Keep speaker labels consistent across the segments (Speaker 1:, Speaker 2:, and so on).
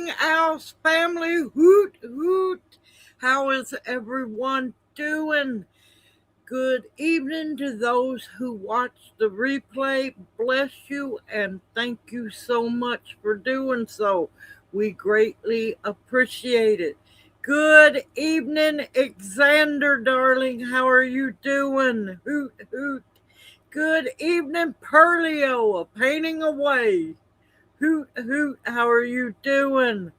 Speaker 1: evening, OWLS family. Hoot, hoot. How is everyone doing? Good evening to those who watch the replay. Bless you and thank you so much for doing so. We greatly appreciate it. Good evening, Xander, darling. How are you doing? Hoot, hoot. Good evening, Perlio, painting away. Hoot, hoot, how are you doing?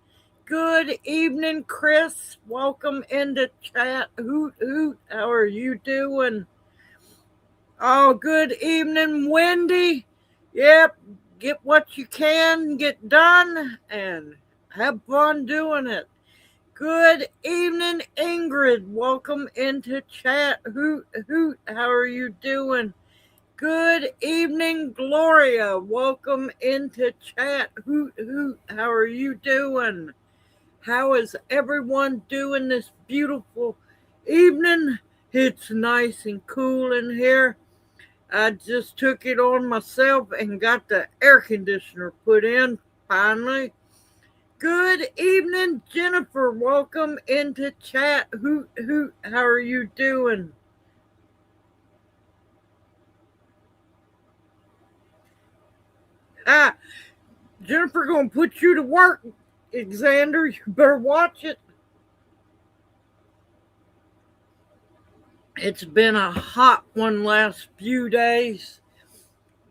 Speaker 1: Good evening, Chris. Welcome into chat. Hoot, hoot, how are you doing? Oh, good evening, Wendy. Yep, get what you can get done and have fun doing it. Good evening, Ingrid. Welcome into chat. Hoot, hoot, how are you doing? Good evening, Gloria. Welcome into chat. Hoot, hoot. How are you doing? How is everyone doing this beautiful evening? It's nice and cool in here. I just took it on myself and got the air conditioner put in finally. Good evening, Jennifer. Welcome into chat. Hoot, hoot. How are you doing? Jennifer gonna put you to work, Xander. You better watch it. It's been a hot one last few days.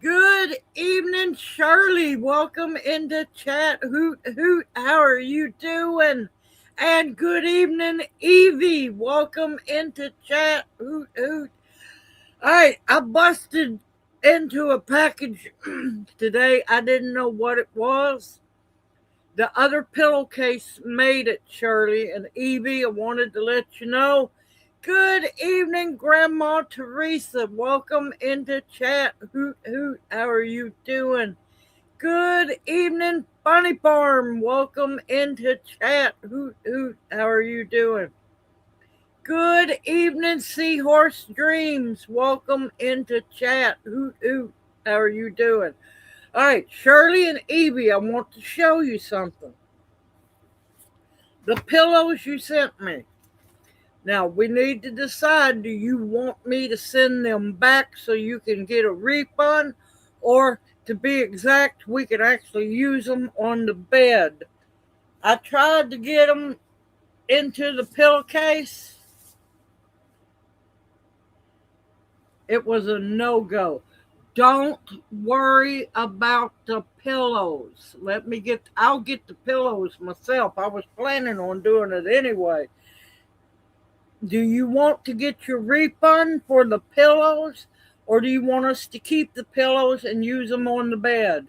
Speaker 1: Good evening, Shirley. Welcome into chat. Hoot, hoot. How are you doing? And good evening, Evie. Welcome into chat. Hoot, hoot. All right, I busted into a package today. I didn't know what it was. The other pillowcase made it, Shirley and Evie. I wanted to let you know. Good evening, Grandma Teresa. Welcome into chat. Hoot, hoot. How are you doing? Good evening, Funny Farm. Welcome into chat. Hoot, hoot. How are you doing? Good evening, Seahorse Dreams. Welcome into chat. Hoot, hoot. How are you doing? All right, Shirley and Evie, I want to show you something. The pillows you sent me. Now, we need to decide, do you want me to send them back so you can get a refund? Or, to be exact, we can actually use them on the bed. I tried to get them into the pillowcase. It was a no-go. Don't worry about the pillows. I'll get the pillows myself. I was planning on doing it anyway. Do you want to get your refund for the pillows, or do you want us to keep the pillows and use them on the bed?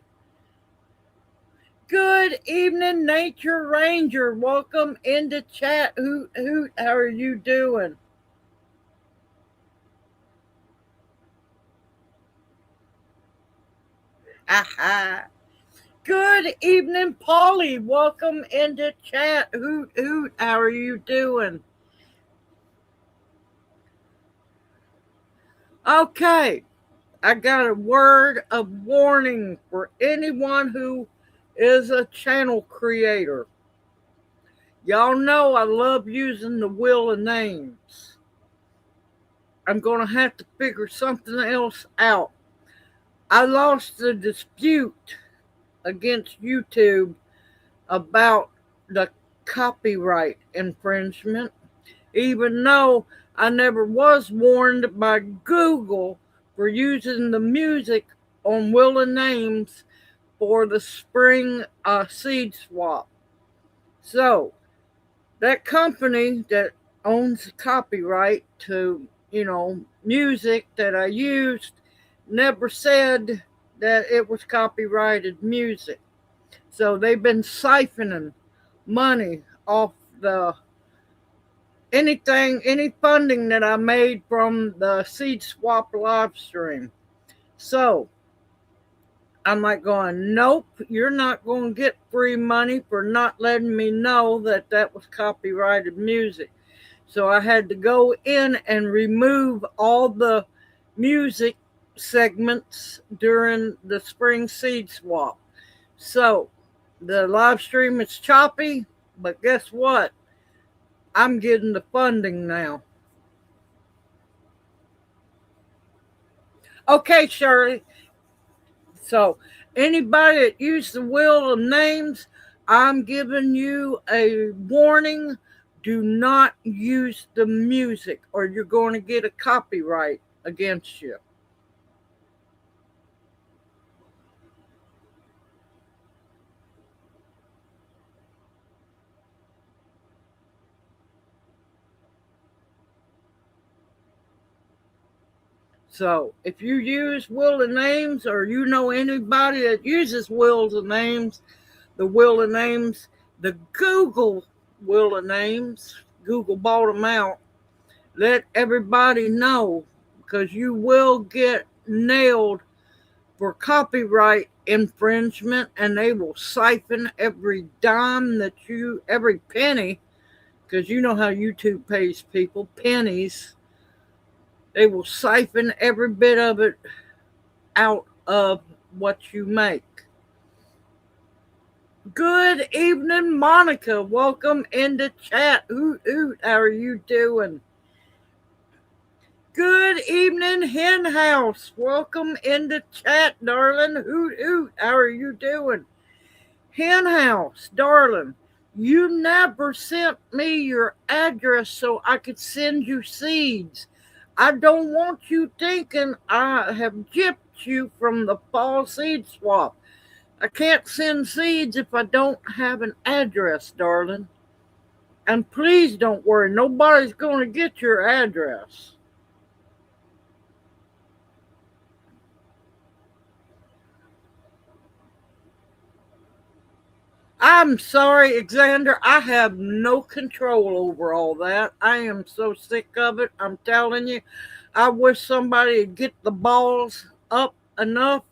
Speaker 1: Good evening, Nature Ranger. Welcome into chat. Hoot, hoot. How are you doing? Aha. Good evening, Polly. Welcome into chat. Hoot, hoot. How are you doing? Okay. I got a word of warning for anyone who is a channel creator. Y'all know I love using the wheel of names. I'm going to have to figure something else out. I lost the dispute against YouTube about the copyright infringement, even though I never was warned by Google for using the music on Wheel of Names for the spring seed swap. So, that company that owns the copyright to, music that I used never said that it was copyrighted music. So they've been siphoning money off any funding that I made from the seed swap live stream. So I'm like going, nope, you're not going to get free money for not letting me know that was copyrighted music. So I had to go in and remove all the music segments during the spring seed swap. So The live stream is choppy, but guess what? I'm getting the funding now. Okay, Shirley. So, anybody that used the wheel of names, I'm giving you a warning. Do not use the music or you're going to get a copyright against you. So, if you use wheel of names or you know anybody that uses wheels of names, the wheel of names, the Google wheel of names, Google bought them out. Let everybody know because you will get nailed for copyright infringement and they will siphon every dime that every penny, because you know how YouTube pays people pennies. They will siphon every bit of it out of what you make. Good evening, Monica. Welcome into chat. Hoot, hoot. How are you doing? Good evening, Hen House. Welcome into chat, darling. Hoot, hoot. How are you doing? Hen House, darling, you never sent me your address so I could send you seeds. I don't want you thinking I have gypped you from the fall seed swap. I can't send seeds if I don't have an address, darling. And please don't worry, nobody's going to get your address. I'm sorry, Xander. I have no control over all that. I am so sick of it. I'm telling you. I wish somebody would get the balls up enough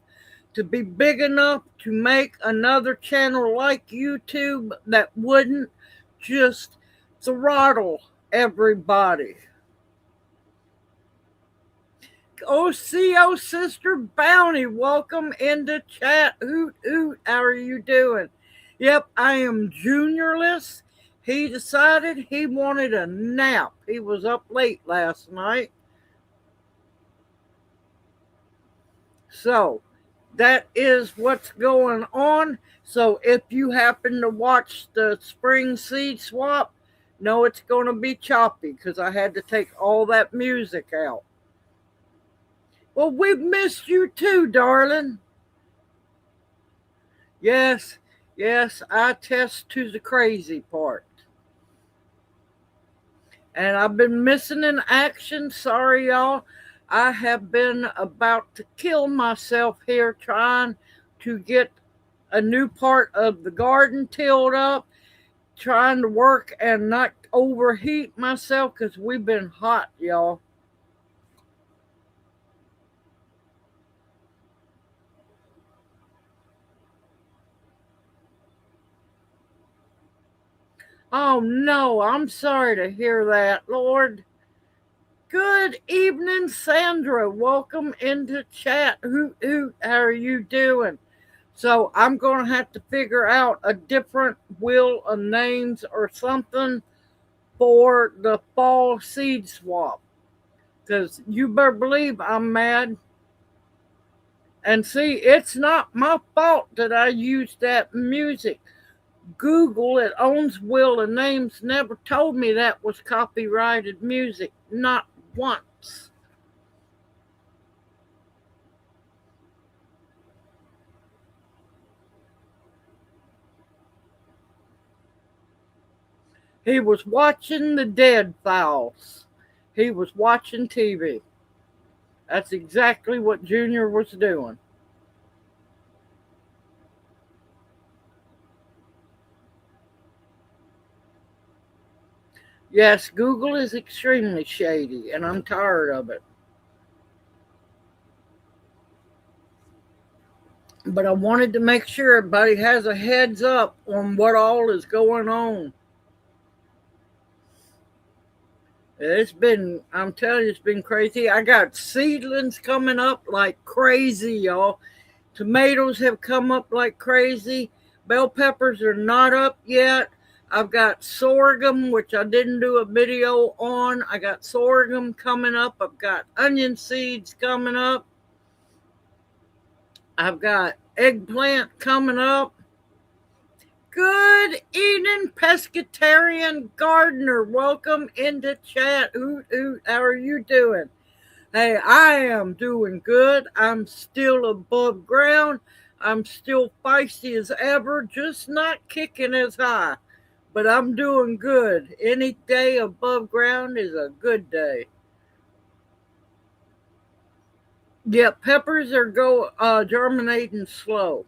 Speaker 1: to be big enough to make another channel like YouTube that wouldn't just throttle everybody. OCO Sister Bounty, welcome into chat. Hoot, hoot. How are you doing? Yep, I am juniorless. He decided he wanted a nap. He was up late last night. So that is what's going on. So if you happen to watch the spring seed swap, know it's going to be choppy because I had to take all that music out. Well, we've missed you too, darling. Yes, I attest to the crazy part. And I've been missing in action. Sorry, y'all. I have been about to kill myself here trying to get a new part of the garden tilled up, trying to work and not overheat myself because we've been hot, y'all. Oh no, I'm sorry to hear that, Lord. Good evening, Sandra. Welcome into chat. Hoot, hoot. How are you doing? So I'm going to have to figure out a different wheel of names or something for the fall seed swap. Because you better believe I'm mad. And see, it's not my fault that I used that music. Google, it owns Wheel of Names, never told me that was copyrighted music. Not once. He was watching the Dead Files. He was watching TV. That's exactly what Junior was doing. Yes, Google is extremely shady, and I'm tired of it. But I wanted to make sure everybody has a heads up on what all is going on. I'm telling you, it's been crazy. I got seedlings coming up like crazy, y'all. Tomatoes have come up like crazy. Bell peppers are not up yet. I've got sorghum, which I didn't do a video on. I got sorghum coming up. I've got onion seeds coming up. I've got eggplant coming up. Good evening, pescatarian gardener. Welcome into chat. Hoot, hoot. How are you doing? Hey, I am doing good. I'm still above ground. I'm still feisty as ever, just not kicking as high. But I'm doing good. Any day above ground is a good day. Yeah, peppers are germinating slow.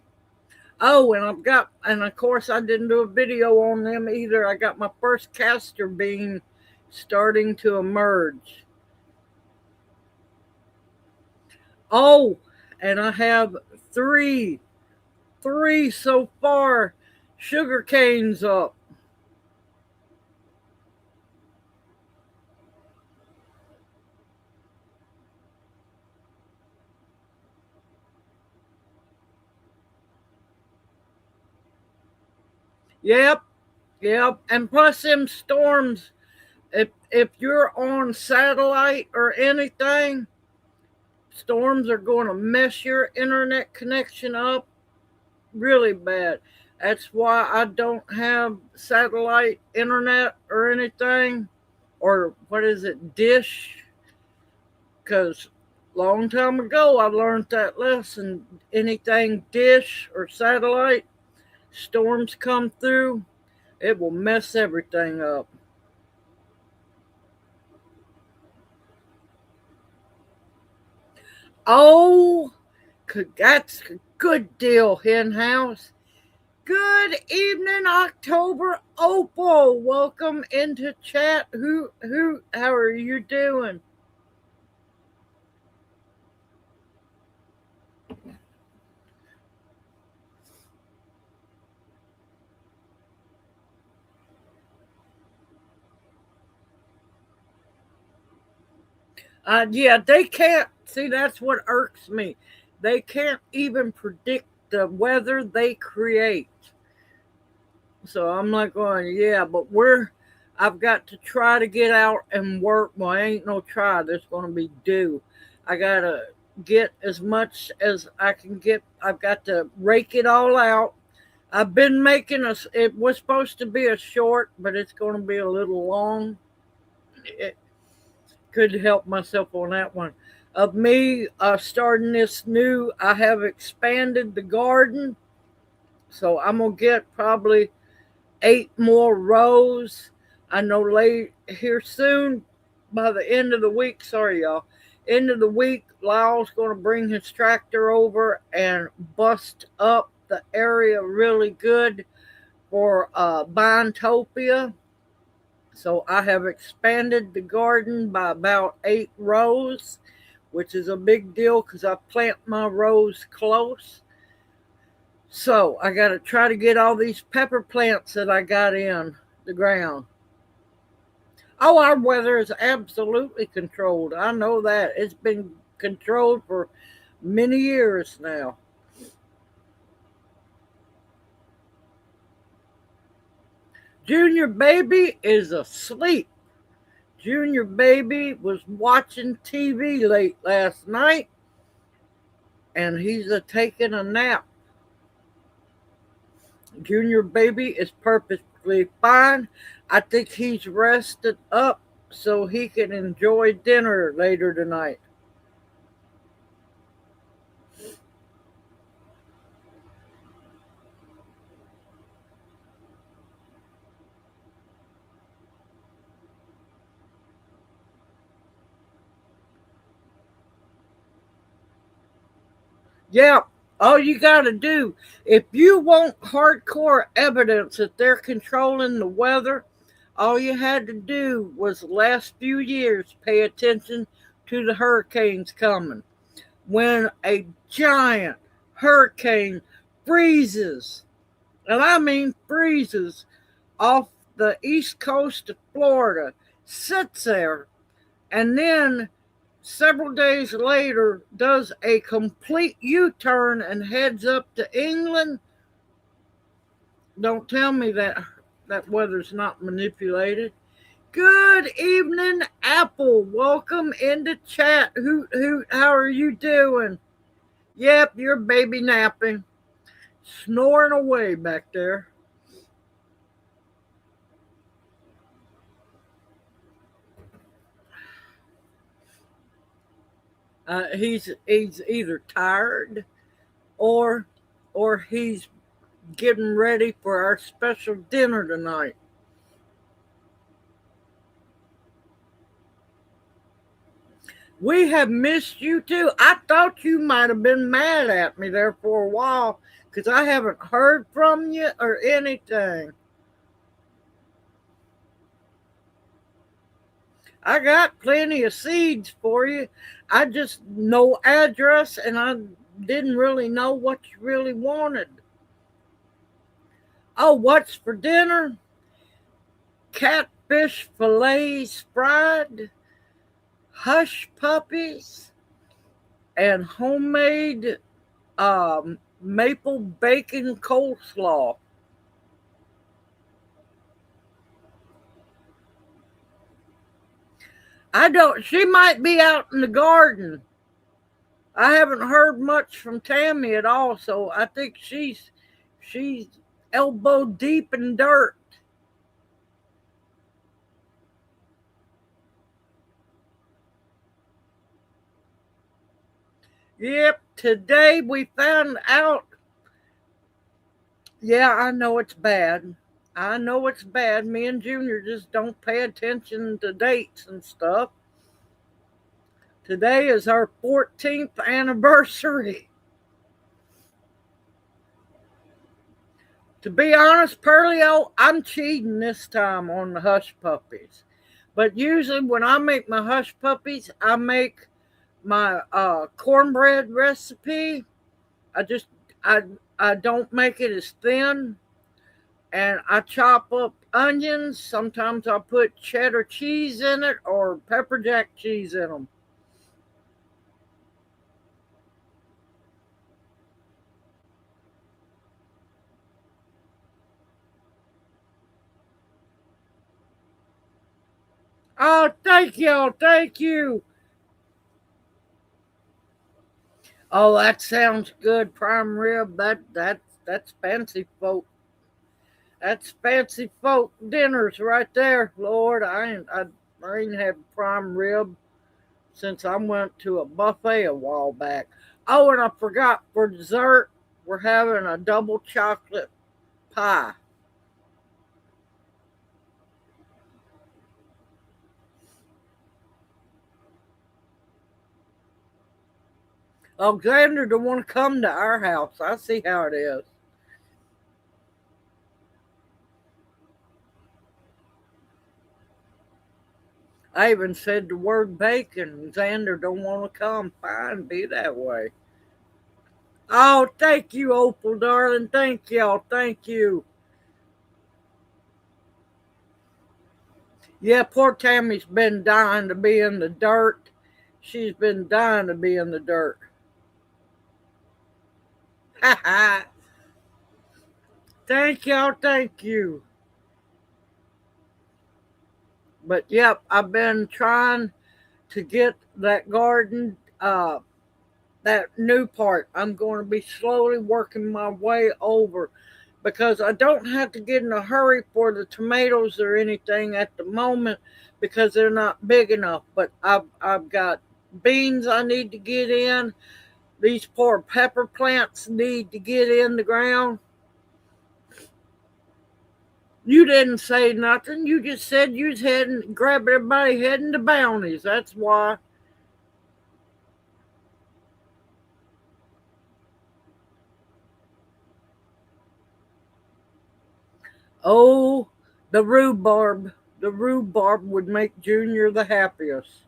Speaker 1: Oh, and of course I didn't do a video on them either. I got my first castor bean starting to emerge. Oh, and I have three so far sugar canes up. Yep, yep. And plus them storms, if you're on satellite or anything, storms are going to mess your internet connection up really bad. That's why I don't have satellite internet or anything, or what is it, dish? Because long time ago I learned that lesson. Anything dish or satellite, storms come through, it will mess everything up. Oh, that's a good deal, Hen House. Good evening, October Opal. Welcome into chat. How are you doing? Yeah, they can't. See, that's what irks me. They can't even predict the weather they create. So I'm like going, yeah, but I've got to try to get out and work. Well, I ain't no try. There's going to be do. I got to get as much as I can get. I've got to rake it all out. I've been making it was supposed to be a short, but it's going to be a little long. It could help myself on that one. Of me starting this new, I have expanded the garden. So I'm going to get probably 8 more rows. I know late here soon, by the end of the week. Sorry, y'all. End of the week, Lyle's going to bring his tractor over and bust up the area really good for Bintopia. So I have expanded the garden by about 8 rows, which is a big deal because I plant my rows close. So I got to try to get all these pepper plants that I got in the ground. Oh, our weather is absolutely controlled. I know that. It's been controlled for many years now. Junior baby is asleep. Junior baby was watching TV late last night and he's taking a nap. Junior baby is perfectly fine. I think he's rested up so he can enjoy dinner later tonight. Yeah, all you got to do, if you want hardcore evidence that they're controlling the weather, all you had to do was the last few years pay attention to the hurricanes coming. When a giant hurricane freezes, and I mean freezes, off the east coast of Florida, sits there, and then several days later does a complete U-turn and heads up to England, Don't tell me that weather's not manipulated. Good evening, Apple. Welcome into chat. Hoot hoot. How are you doing? Yep, you're baby napping, snoring away back there. He's either tired or he's getting ready for our special dinner tonight. We have missed you too. I thought you might have been mad at me there for a while because I haven't heard from you or anything. I got plenty of seeds for you. I just no address and I didn't really know what you really wanted. Oh, what's for dinner? Catfish fillets fried, hush puppies, and homemade maple bacon coleslaw. I don't. She might be out in the garden. I haven't heard much from Tammy at all, so I think she's elbow deep in dirt. Yep. Today we found out. Yeah, I know it's bad. I know it's bad. Me and Junior just don't pay attention to dates and stuff. Today is our 14th anniversary. To be honest, Pearlio, I'm cheating this time on the hush puppies. But usually when I make my hush puppies, I make my cornbread recipe. I just I I don't make it as thin, and I chop up onions. Sometimes I put cheddar cheese in it or pepper jack cheese in them. Oh, thank y'all, thank you. Oh, that sounds good. Prime rib. That's fancy folk. That's fancy folk dinners right there. Lord, I ain't had prime rib since I went to a buffet a while back. Oh, and I forgot for dessert, we're having a double chocolate pie. Alexander don't want to come to our house. I see how it is. I even said the word bacon. Xander don't want to come. Fine, be that way. Oh, thank you, Opal, darling. Thank y'all. Thank you. Yeah, poor Tammy's been dying to be in the dirt. She's been dying to be in the dirt. Ha ha. Thank y'all. Thank you. But yep, I've been trying to get that garden, that new part. I'm going to be slowly working my way over because I don't have to get in a hurry for the tomatoes or anything at the moment because they're not big enough. But I've got beans I need to get in. These poor pepper plants need to get in the ground. You didn't say nothing. You just said you was heading, grab everybody heading to Bounties. That's why. Oh, the rhubarb. The rhubarb would make Junior the happiest.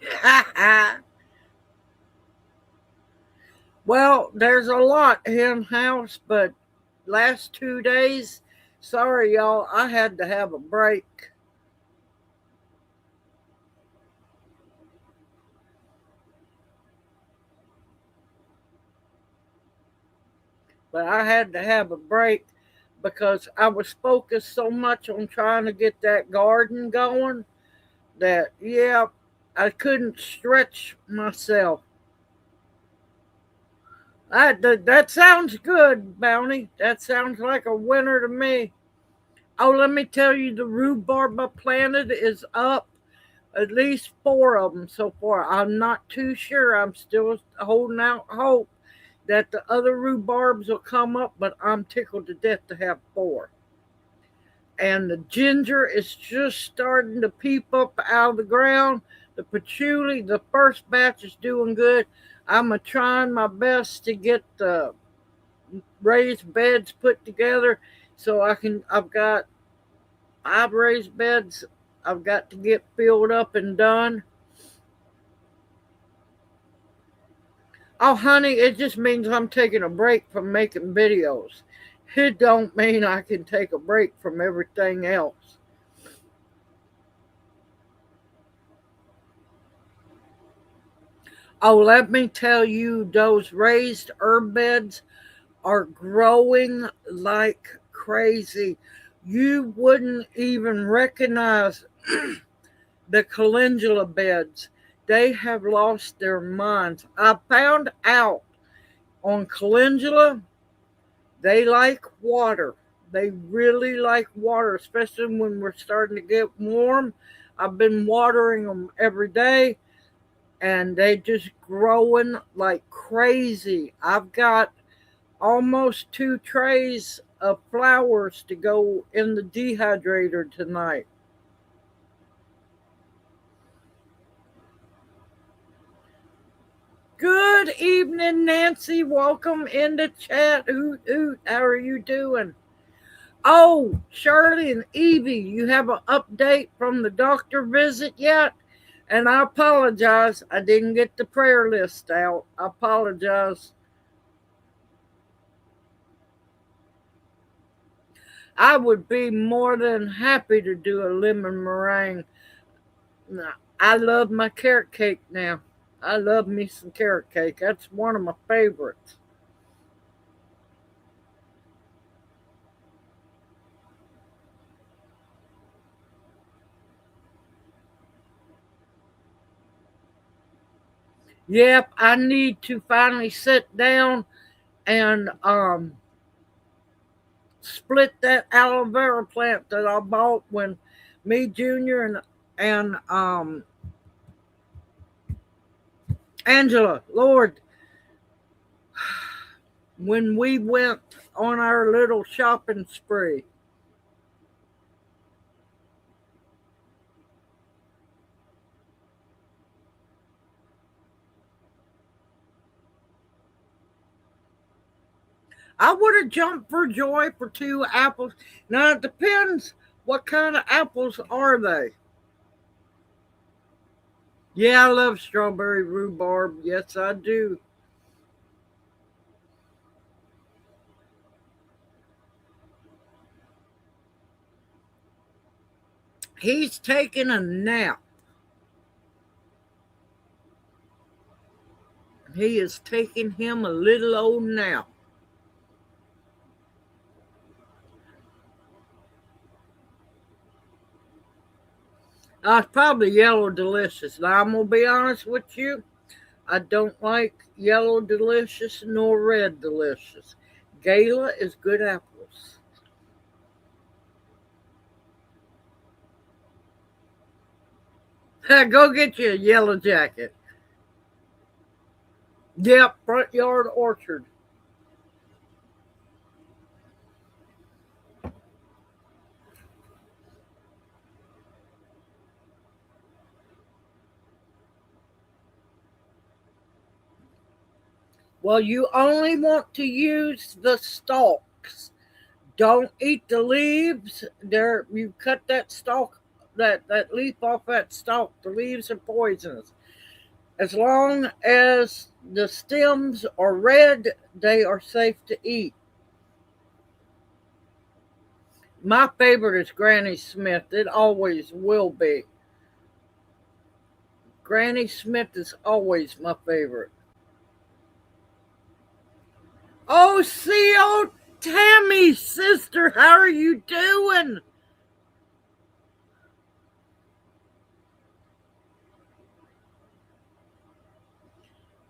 Speaker 1: Ha ha. Well, there's a lot in house, but last 2 days, sorry y'all, I had to have a break. but I had to have a break because I was focused so much on trying to get that garden going that, yeah, I couldn't stretch myself. That sounds good, Bounty. That sounds like a winner to me. Oh, let me tell you, the rhubarb I planted is up. At least four of them so far. I'm not too sure. I'm still holding out hope that the other rhubarbs will come up, but I'm tickled to death to have four. And the ginger is just starting to peep up out of the ground. The patchouli, the first batch is doing good. I'm trying my best to get the raised beds put together so I've got 5 raised beds I've got to get filled up and done. Oh, honey, it just means I'm taking a break from making videos. It don't mean I can take a break from everything else. Oh, let me tell you, those raised herb beds are growing like crazy. You wouldn't even recognize the calendula beds. They have lost their minds. I found out on calendula, they like water. They really like water, especially when we're starting to get warm. I've been watering them every day and they just growing like crazy. I've got almost 2 trays of flowers to go in the dehydrator tonight. Good evening, Nancy. Welcome in the chat. Hoot, hoot. How are you doing? Oh, Shirley and Evie, you have an update from the doctor visit yet? And I apologize. I didn't get the prayer list out. I apologize. I would be more than happy to do a lemon meringue. I love my carrot cake now. I love me some carrot cake. That's one of my favorites. Yep, I need to finally sit down and split that aloe vera plant that I bought when me Junior and Angela, Lord, when we went on our little shopping spree. I would have jumped for joy for 2 apples. Now it depends what kind of apples are they. Yeah, I love strawberry rhubarb. Yes, I do. He's taking a nap. He is taking him a little old nap. It's probably yellow delicious. Now I'm gonna be honest with you. I don't like yellow delicious nor red delicious. Gala is good apples. Go get you a yellow jacket. Yep, front yard orchard. Well, you only want to use the stalks. Don't eat the leaves. There, you cut that stalk, that leaf off that stalk. The leaves are poisonous. As long as the stems are red, they are safe to eat. My favorite is Granny Smith. It always will be. Granny Smith is always my favorite. Oh, CO Tammy, sister, how are you doing?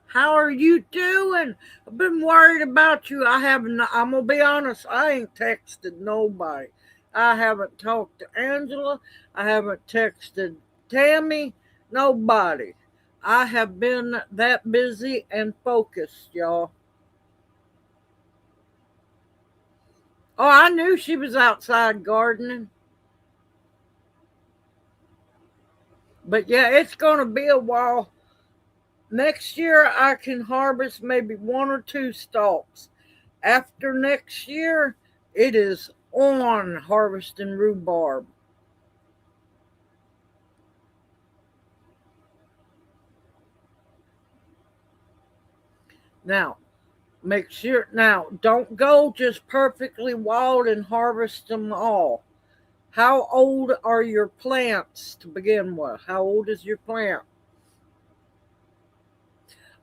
Speaker 1: How are you doing? I've been worried about you. I haven't, I'm going to be honest, I ain't texted nobody. I haven't talked to Angela. I haven't texted Tammy. Nobody. I have been that busy and focused, y'all. Oh, I knew she was outside gardening. But yeah, it's going to be a while. Next year, I can harvest maybe one or two stalks. After next year, it is on harvesting rhubarb. Now, make sure, now, don't go just perfectly wild and harvest them all. How old are your plants to begin with? How old is your plant?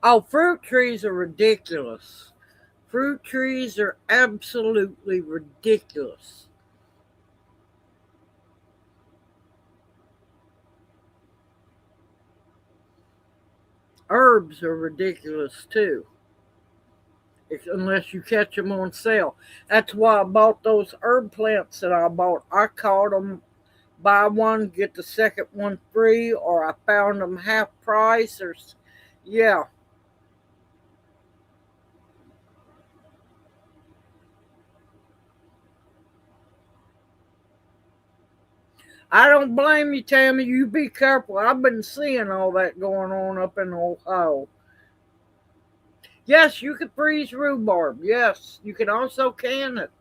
Speaker 1: Oh, fruit trees are ridiculous. Fruit trees are absolutely ridiculous. Herbs are ridiculous too, unless you catch them on sale. That's why I bought those herb plants that I bought. I caught them buy one, get the second one free, or I found them half price, or yeah. I don't blame you, Tammy. You be careful. I've been seeing all that going on up in Ohio. Yes, you could freeze rhubarb. Yes, you can also can it.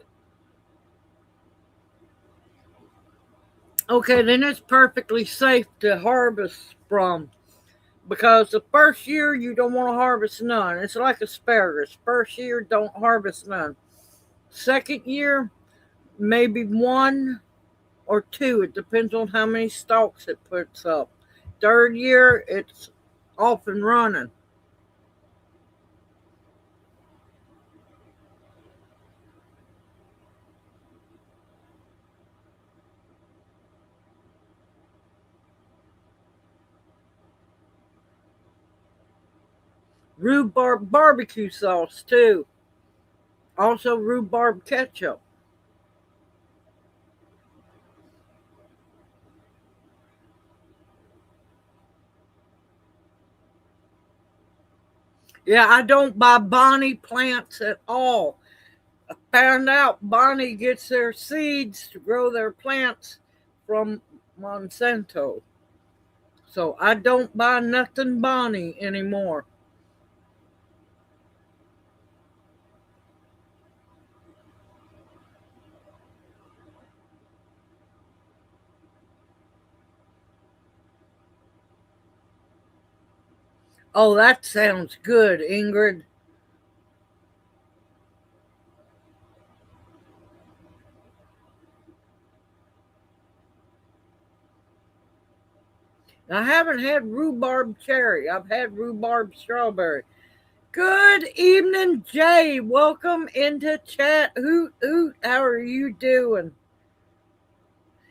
Speaker 1: Okay, then it's perfectly safe to harvest from, because the first year you don't want to harvest none. It's like asparagus. First year, don't harvest none. Second year, maybe one or two. It depends on how many stalks it puts up. Third year, it's off and running. Rhubarb barbecue sauce, too. Also, rhubarb ketchup. Yeah, I don't buy Bonnie plants at all. I found out Bonnie gets their seeds to grow their plants from Monsanto. So I don't buy nothing Bonnie anymore. Oh, that sounds good, Ingrid. I haven't had rhubarb cherry. I've had rhubarb strawberry. Good evening, Jay. Welcome into chat. Hoot hoot. How are you doing?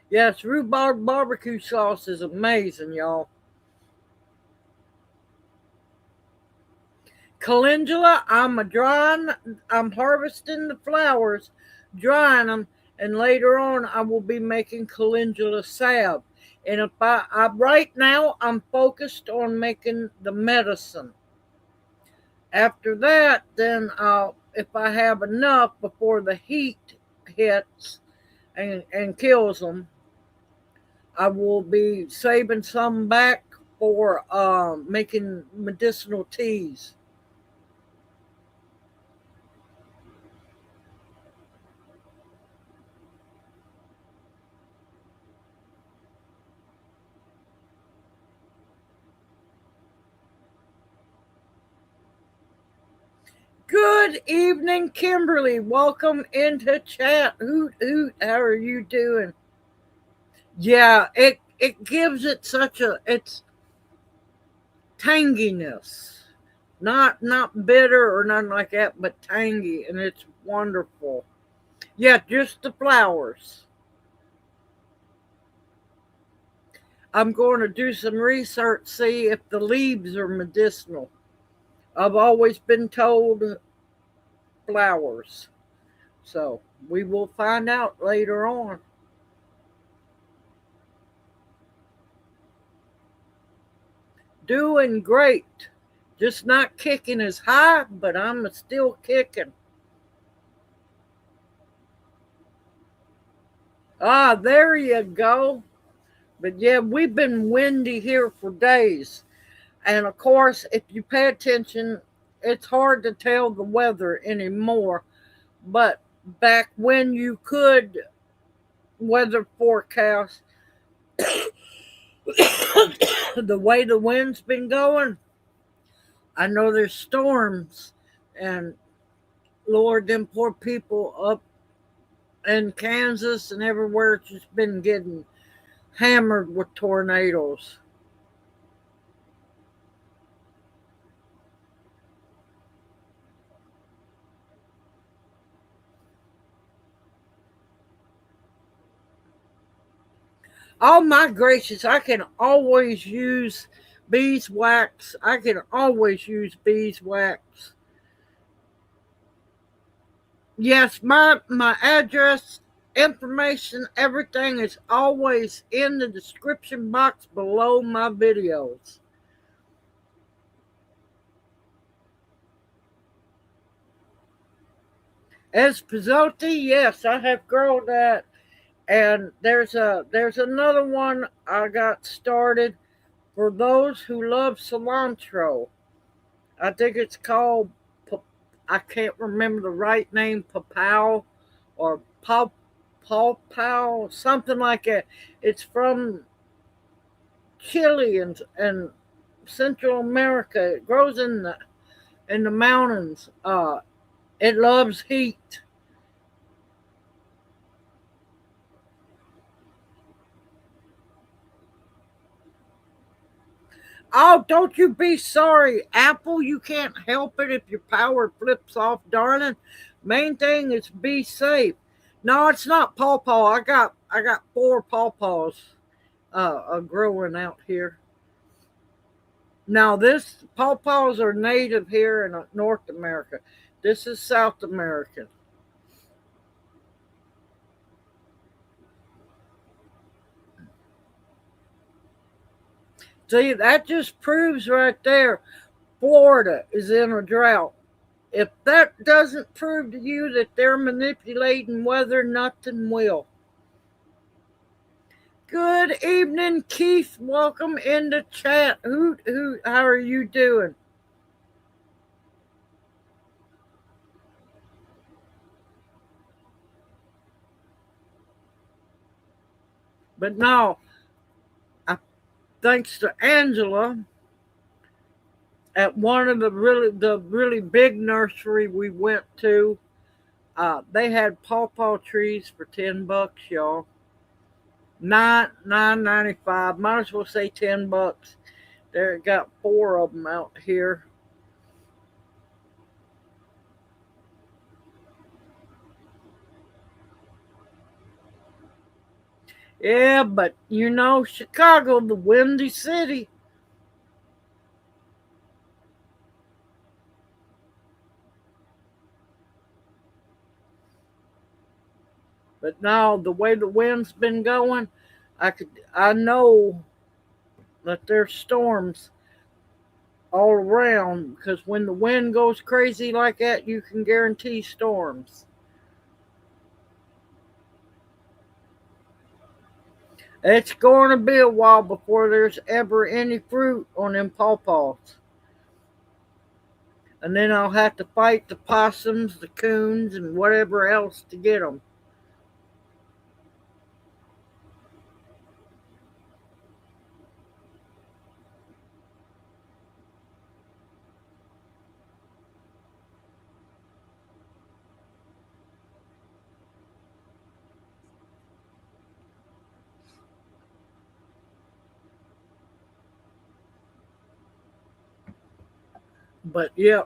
Speaker 1: Yes, rhubarb barbecue sauce is amazing, y'all. Calendula, I'm harvesting the flowers, drying them, and later on I will be making calendula salve. And if I right now I'm focused on making the medicine. After that, then if I have enough before the heat hits and kills them, I will be saving some back for making medicinal teas. Good evening, Kimberly. Welcome into chat. Hoot hoot. How are you doing? Yeah, it gives it such a it's tanginess. Not bitter or nothing like that, but tangy, and it's wonderful. Yeah, just the flowers. I'm going to do some research, see if the leaves are medicinal. I've always been told flowers. So we will find out later on. Doing great. Just not kicking as high, but I'm still kicking. Ah, there you go. But yeah, we've been windy here for days. And of course, if you pay attention, it's hard to tell the weather anymore. But back when you could weather forecast, the way the wind's been going, I know there's storms, and Lord, them poor people up in Kansas and everywhere just been getting hammered with tornadoes. Oh my gracious, I can always use beeswax. I can always use beeswax. Yes, my address, information, everything is always in the description box below my videos. As Pizzotti, yes, I have grown that. And there's another one I got started for those who love cilantro. I think it's called, I can't remember the right name, Papao or Paw something like that. It's from Chile and Central America. It grows in the mountains. It loves heat. Oh, don't you be sorry, Apple. You can't help it if your power flips off, darling. Main thing is be safe. No, it's not pawpaw. I got four pawpaws growing out here. Now this pawpaws are native here in North America. This is South American. See, that just proves right there Florida is in a drought. If that doesn't prove to you that they're manipulating weather, nothing will. Good evening, Keith. Welcome into chat. How are you doing? But no, I, thanks to Angela at one of the really big nursery we went to, they had pawpaw trees for $10, y'all. Nine 95. Might as well say $10. There, got four of them out here. Yeah, but Chicago, the windy city. But now the way the wind's been going, I know that there's storms all around because when the wind goes crazy like that, you can guarantee storms. It's going to be a while before there's ever any fruit on them pawpaws. And then I'll have to fight the possums, the coons, and whatever else to get them. But yeah,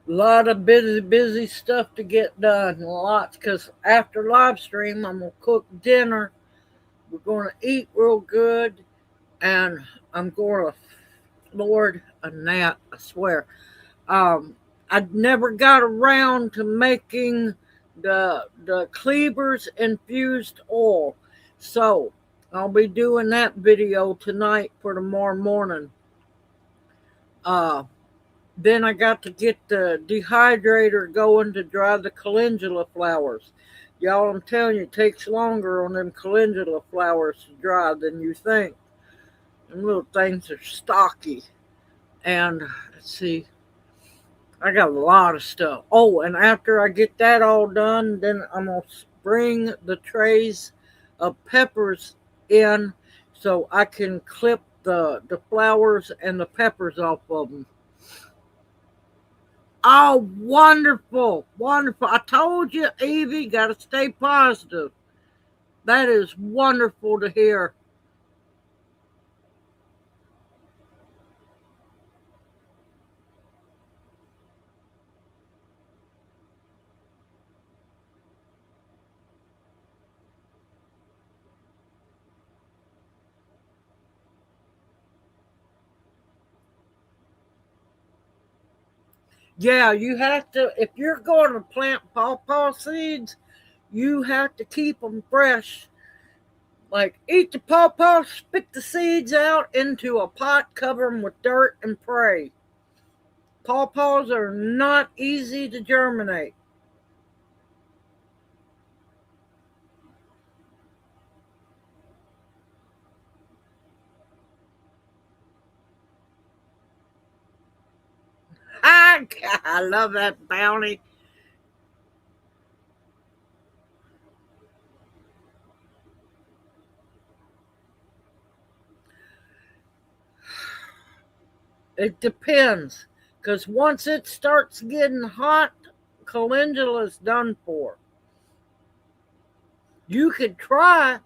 Speaker 1: a lot of busy stuff to get done. Lots, because after live stream, I'm gonna cook dinner. We're gonna eat real good, and I'm gonna, Lord, a gnat, I swear. Um, I never got around to making the cleavers infused oil, so I'll be doing that video tonight for tomorrow morning. Uh, then I got to get the dehydrator going to dry the calendula flowers. Y'all, I'm telling you, it takes longer on them calendula flowers to dry than you think. Them little things are stocky. And let's see, I got a lot of stuff. Oh, and after I get that all done, then I'm going to bring the trays of peppers in so I can clip the flowers and the peppers off of them. Oh, wonderful, wonderful. I told you, Evie, got to stay positive. That is wonderful to hear. Yeah, you have to, if you're going to plant pawpaw seeds, you have to keep them fresh. Like, eat the pawpaw, spit the seeds out into a pot, cover them with dirt, and pray. Pawpaws are not easy to germinate. I love that bounty. It depends, because once it starts getting hot, calendula's done for. You could try.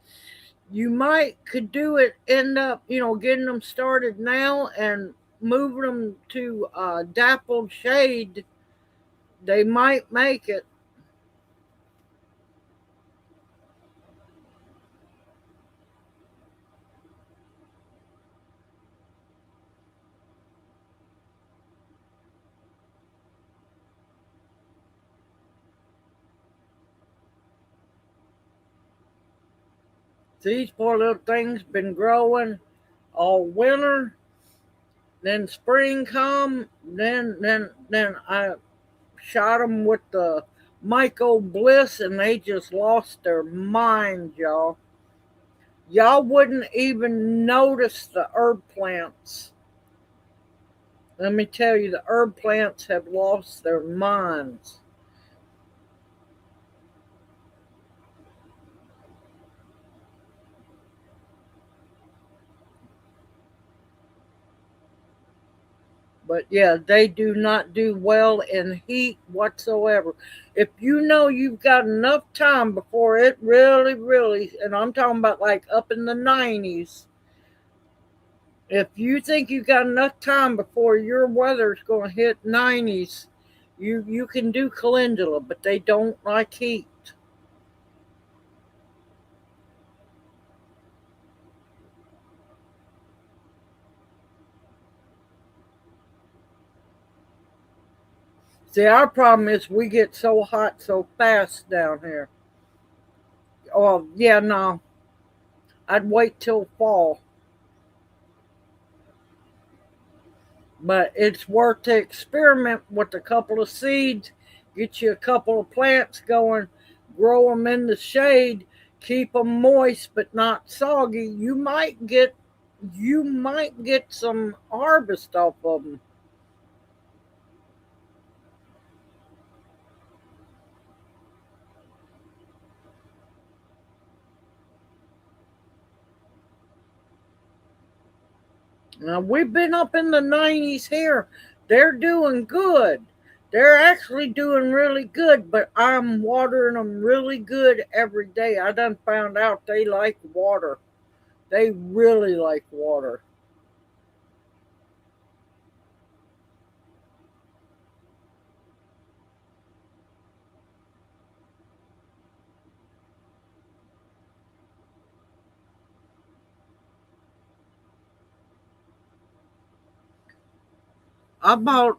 Speaker 1: You might could do it. End up, getting them started now and moving them to dappled shade. They might make it. These poor little things been growing all winter. Then spring come. Then I shot them with the Michael Bliss, and they just lost their mind, y'all. Y'all wouldn't even notice the herb plants. Let me tell you, the herb plants have lost their minds. But yeah, they do not do well in heat whatsoever. If you know you've got enough time before it really, really, and I'm talking about like up in the 90s, if you think you've got enough time before your weather's going to hit 90s, you can do calendula, but they don't like heat. See, our problem is we get so hot so fast down here. Oh, yeah, no. I'd wait till fall. But it's worth to experiment with a couple of seeds, get you a couple of plants going, grow them in the shade, keep them moist but not soggy. You might get some harvest off of them. Now we've been up in the 90s here. They're doing good. They're actually doing really good, but I'm watering them really good every day. I done found out they like water. They really like water. I bought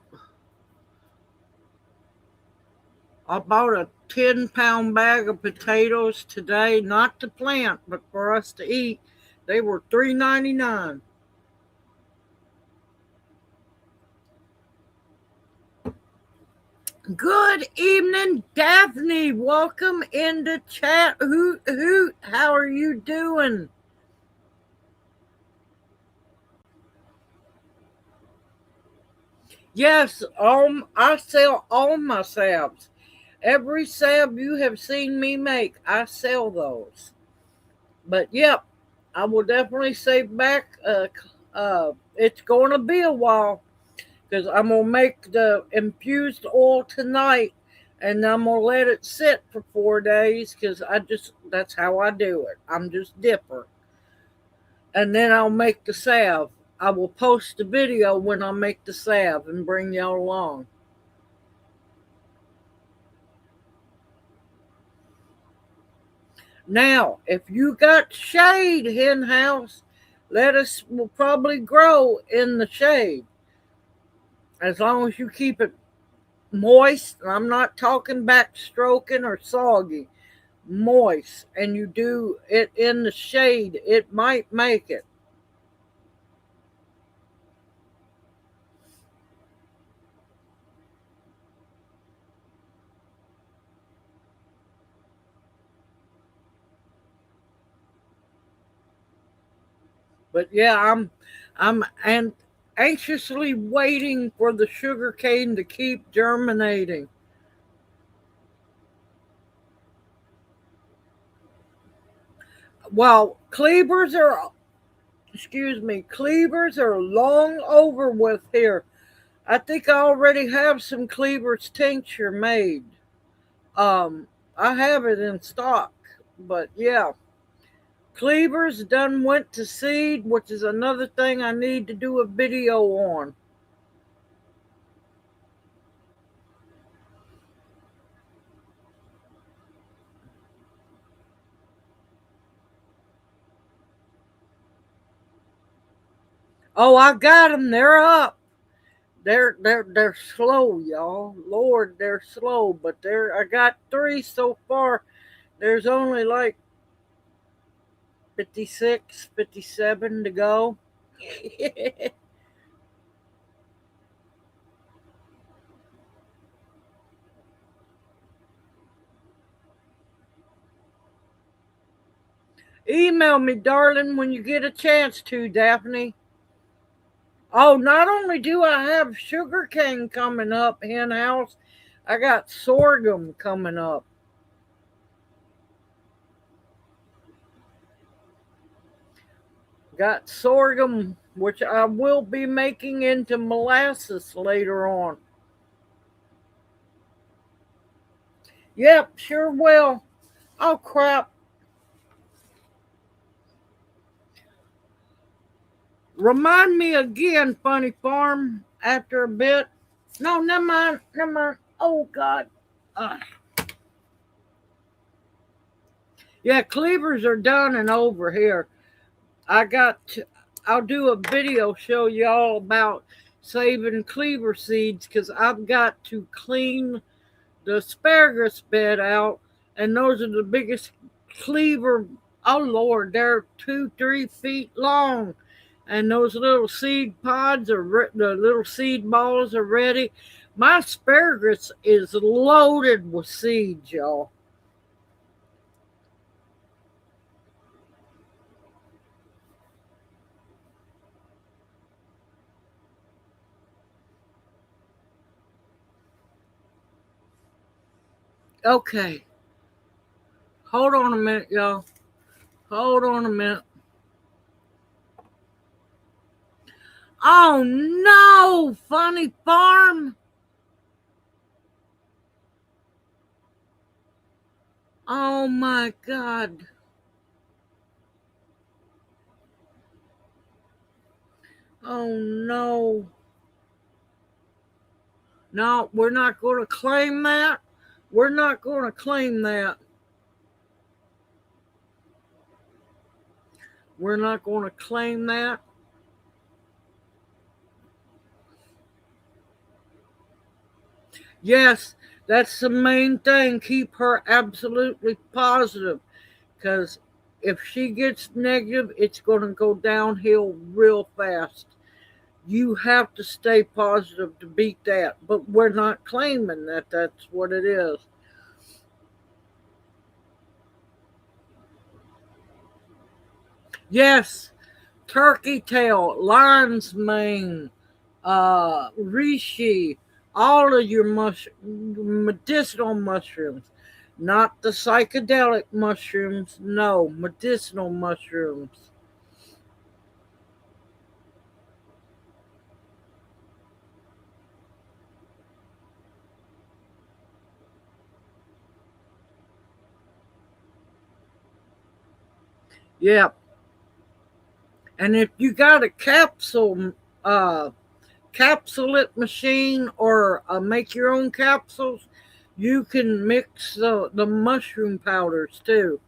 Speaker 1: a 10-pound bag of potatoes today, not to plant, but for us to eat. They were $3.99. Good evening, Daphne. Welcome into chat. Hoot hoot. How are you doing? Yes, I sell all my salves. Every salve you have seen me make, I sell those. But yep, I will definitely say back. It's going to be a while because I'm gonna make the infused oil tonight, and I'm gonna let it sit for 4 days because that's how I do it. I'm just dipper, and then I'll make the salve. I will post the video when I make the salve and bring y'all along. Now, if you got shade hen house, lettuce will probably grow in the shade as long as you keep it moist. I'm not talking backstroking or soggy, moist, and you do it in the shade, it might make it. But yeah, I'm and anxiously waiting for the sugar cane to keep germinating. Well, cleavers are long over with here. I think I already have some cleavers tincture made. Um, I have it in stock, but yeah, cleavers done went to seed, which is another thing I need to do a video on. Oh, I got them. They're up. They're slow, y'all. Lord, they're slow, but I got 3 so far. There's only like 56, 57 to go. Email me, darling, when you get a chance to, Daphne. Oh, not only do I have sugarcane coming up, hen house, I got sorghum coming up. Got sorghum, which I will be making into molasses later on. Yep, sure will. Oh, crap. Remind me again, Funny Farm, after a bit. No, never mind. Never mind. Oh, God. Uh, yeah, cleavers are done and over here. I got to, I'll do a video show y'all about saving cleaver seeds because I've got to clean the asparagus bed out, and those are the biggest cleaver. Oh Lord, they're 2, 3 feet long, and those little seed pods the little seed balls are ready. My asparagus is loaded with seeds, y'all. Okay, hold on a minute, y'all. Hold on a minute. Oh no, Funny Farm. Oh my God. Oh no. No, we're not going to claim that. We're not going to claim that. We're not going to claim that. Yes, that's the main thing. Keep her absolutely positive because if she gets negative, it's going to go downhill real fast. You have to stay positive to beat that, but we're not claiming that that's what it is. Yes, turkey tail, lion's mane, reishi, all of your medicinal mushrooms, not the psychedelic mushrooms, no, medicinal mushrooms. Yep. And if you got a uh, capsule it machine or make your own capsules, you can mix the mushroom powders too.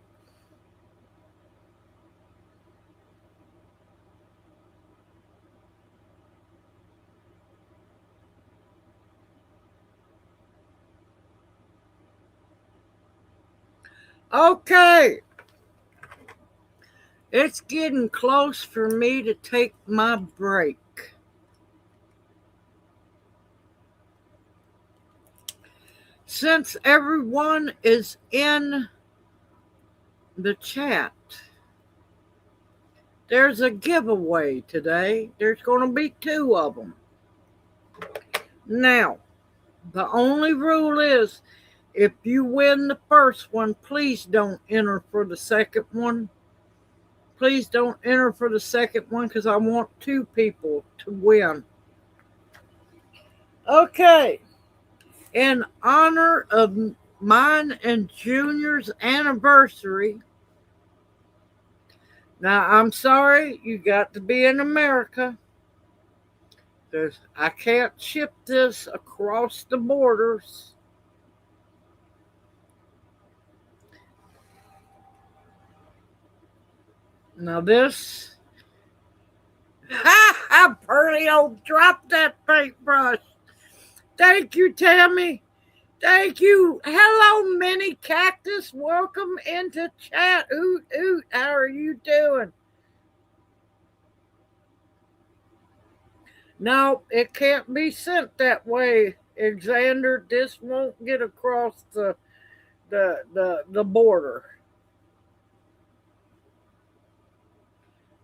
Speaker 1: Okay, it's getting close for me to take my break. Since everyone is in the chat, there's a giveaway today. There's going to be two of them. Now, the only rule is if you win the first one, please don't enter for the second one. Please don't enter for the second one because I want two people to win. Okay, in honor of mine and Junior's anniversary. Now, I'm sorry you got to be in America because I can't ship this across the borders. Now, this, ha, pretty old, drop that paintbrush. Thank you, Tammy. Thank you. Hello, Mini Cactus. Welcome into chat. Oot, oot. How are you doing? No, it can't be sent that way, Alexander. This won't get across the border.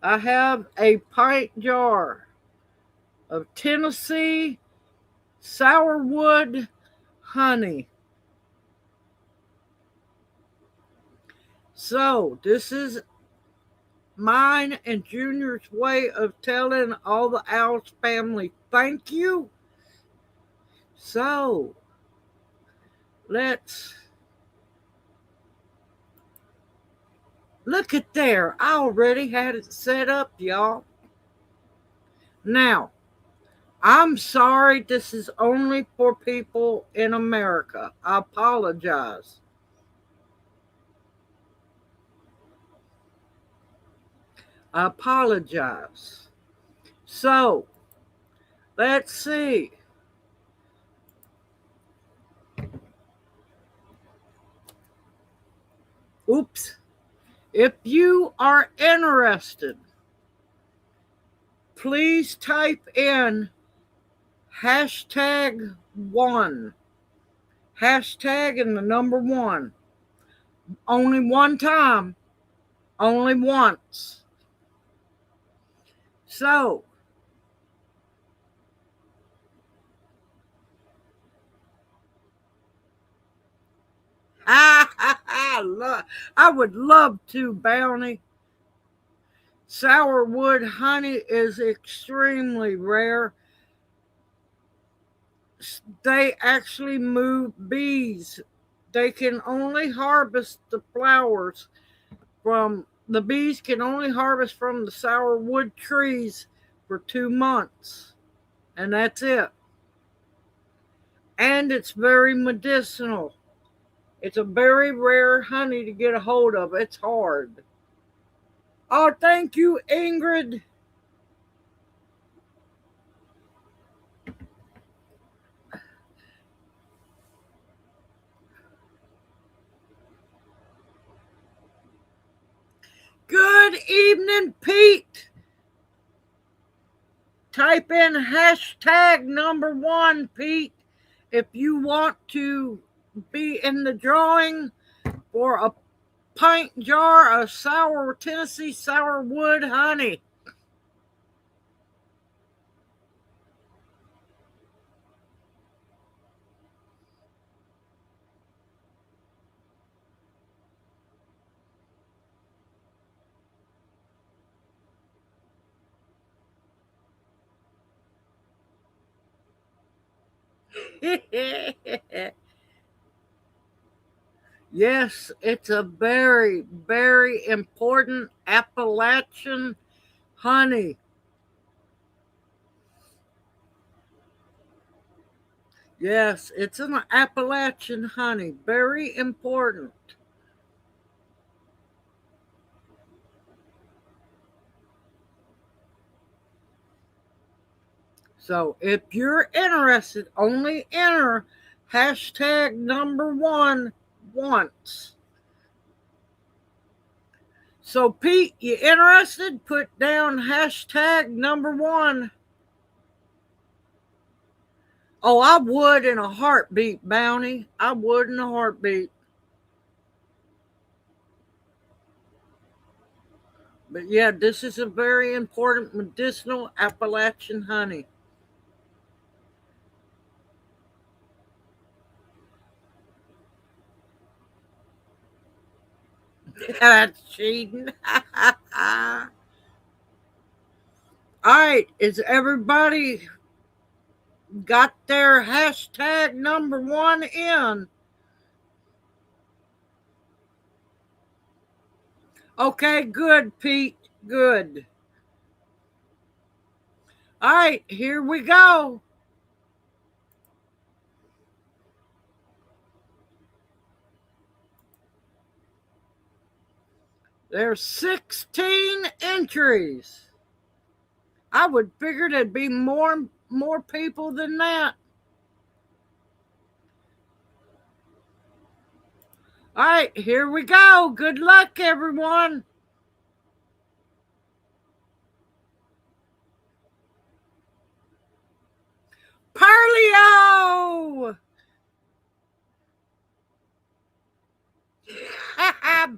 Speaker 1: I have a pint jar of Tennessee sourwood honey. So, this is mine and Junior's way of telling all the OWLS family thank you. So, let's look at there. I already had it set up, y'all. Now, I'm sorry this is only for people in America. I apologize. I apologize. So, let's see. Oops. If you are interested, please type in #1. Hashtag and the number one. Only one time. Only once. So, I would love to, Bounty. Sourwood honey is extremely rare. They actually move bees. They can only harvest the flowers from the bees can only harvest from the sourwood trees for 2 months, and that's it. And it's very medicinal. It's a very rare honey to get a hold of. It's hard. Oh, thank you, Ingrid. Good evening, Pete. Type in hashtag #1, Pete, if you want to be in the drawing for a pint jar of sour Tennessee sourwood honey. Yes, it's a very, very important Appalachian honey. Yes, it's an Appalachian honey. Very important. So if you're interested, only enter hashtag #1 once. So Pete, you interested? Put down hashtag #1. Oh, I would in a heartbeat, Bounty. I would in a heartbeat. But yeah, this is a very important medicinal Appalachian honey. That's cheating. All right, is everybody got their hashtag #1 in? Okay, good, Pete. Good. All right, here we go. There's 16 entries. I would figure there'd be more people than that. All right, here we go. Good luck, everyone. Perlio!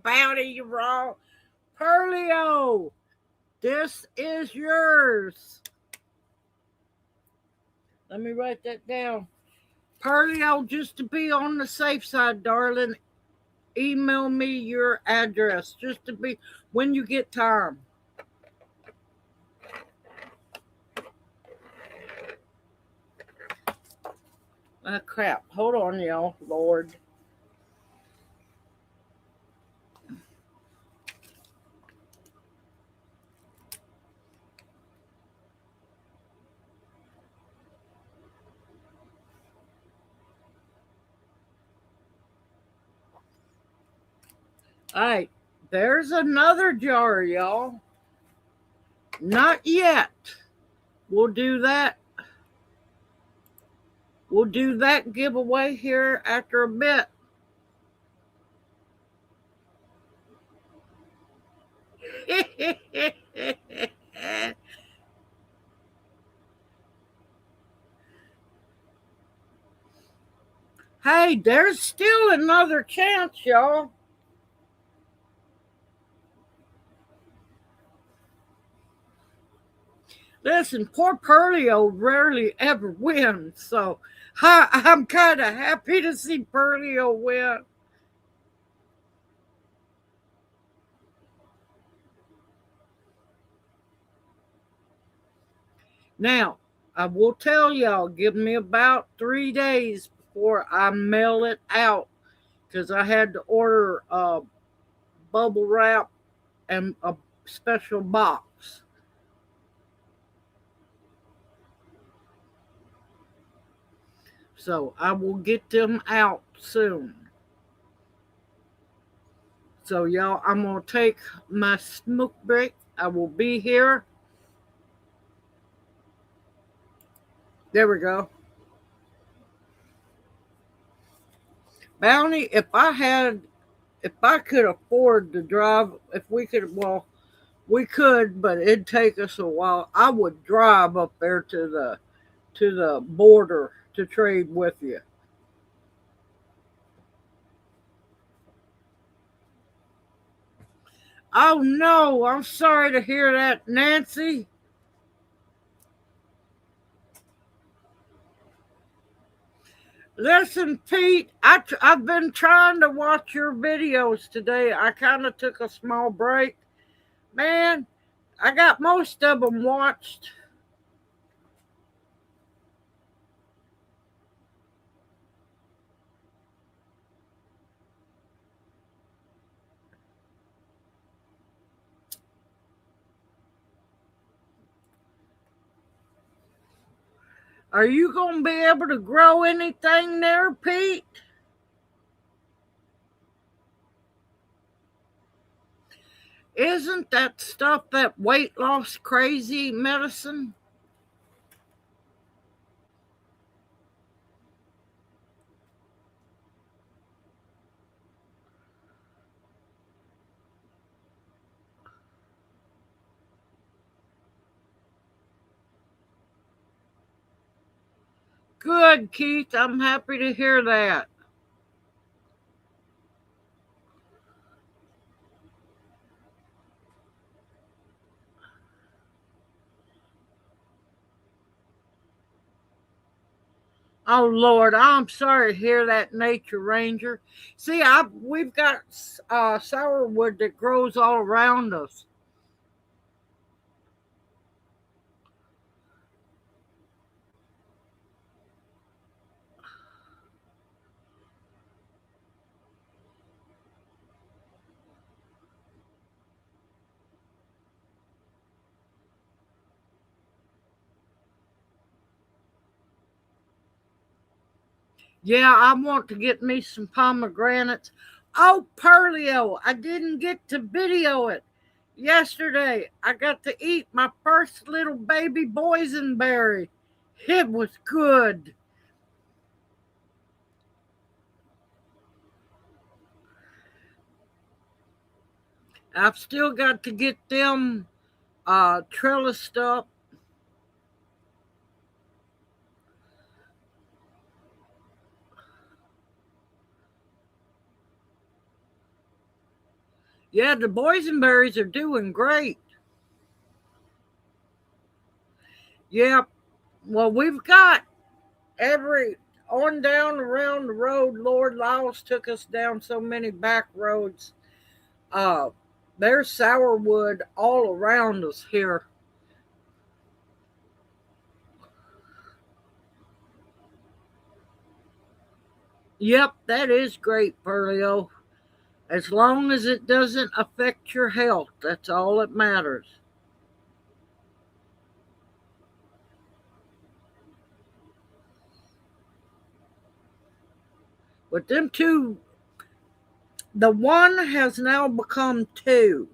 Speaker 1: Bounty, you wrong. Perlio, this is yours. Let me write that down. Perlio, just to be on the safe side, darling, email me your address just to be when you get time. Crap. Hold on, y'all. Lord. All right. There's another jar, y'all. Not yet. We'll do that. We'll do that giveaway here after a bit. Hey, there's still another chance, y'all. Listen, poor Perlio rarely ever wins, so I'm kind of happy to see Perlio win. Now, I will tell y'all, give me about 3 days before I mail it out because I had to order bubble wrap and a special box. So I will get them out soon. So, y'all, I'm going to take my smoke break. I will be here. There we go. Bounty, if I had if I could afford to drive, if we could, well, we could, but it'd take us a while. I would drive up there to the border to trade with you. Oh no, I'm sorry to hear that, Nancy. Listen, Pete, I've been trying to watch your videos today. I kind of took a small break. Man, I got most of them watched. Are you going to be able to grow anything there, Pete? Isn't that stuff that weight loss crazy medicine? Good, Keith. I'm happy to hear that. Oh Lord, I'm sorry to hear that, Nature Ranger. See, we've got sourwood that grows all around us. Yeah, I want to get me some pomegranates. Oh, Pearlio, I didn't get to video it yesterday. I got to eat my first little baby boysenberry. It was good. I've still got to get them trellised up. Yeah, the boysenberries are doing great. Yeah, well, we've got every on down around the road. Lord Laws took us down so many back roads. Uh, there's sourwood all around us here. Yep, that is great, Pearlio. As long as it doesn't affect your health, that's all that matters. But them two, the one has now become two,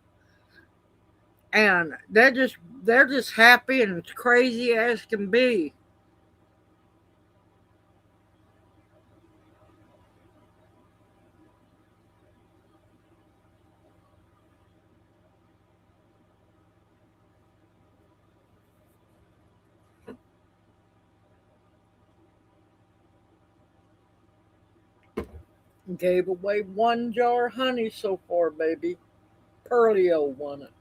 Speaker 1: and they're just happy and it's crazy as can be. Gave away one jar of honey so far, baby. Pearlio won it.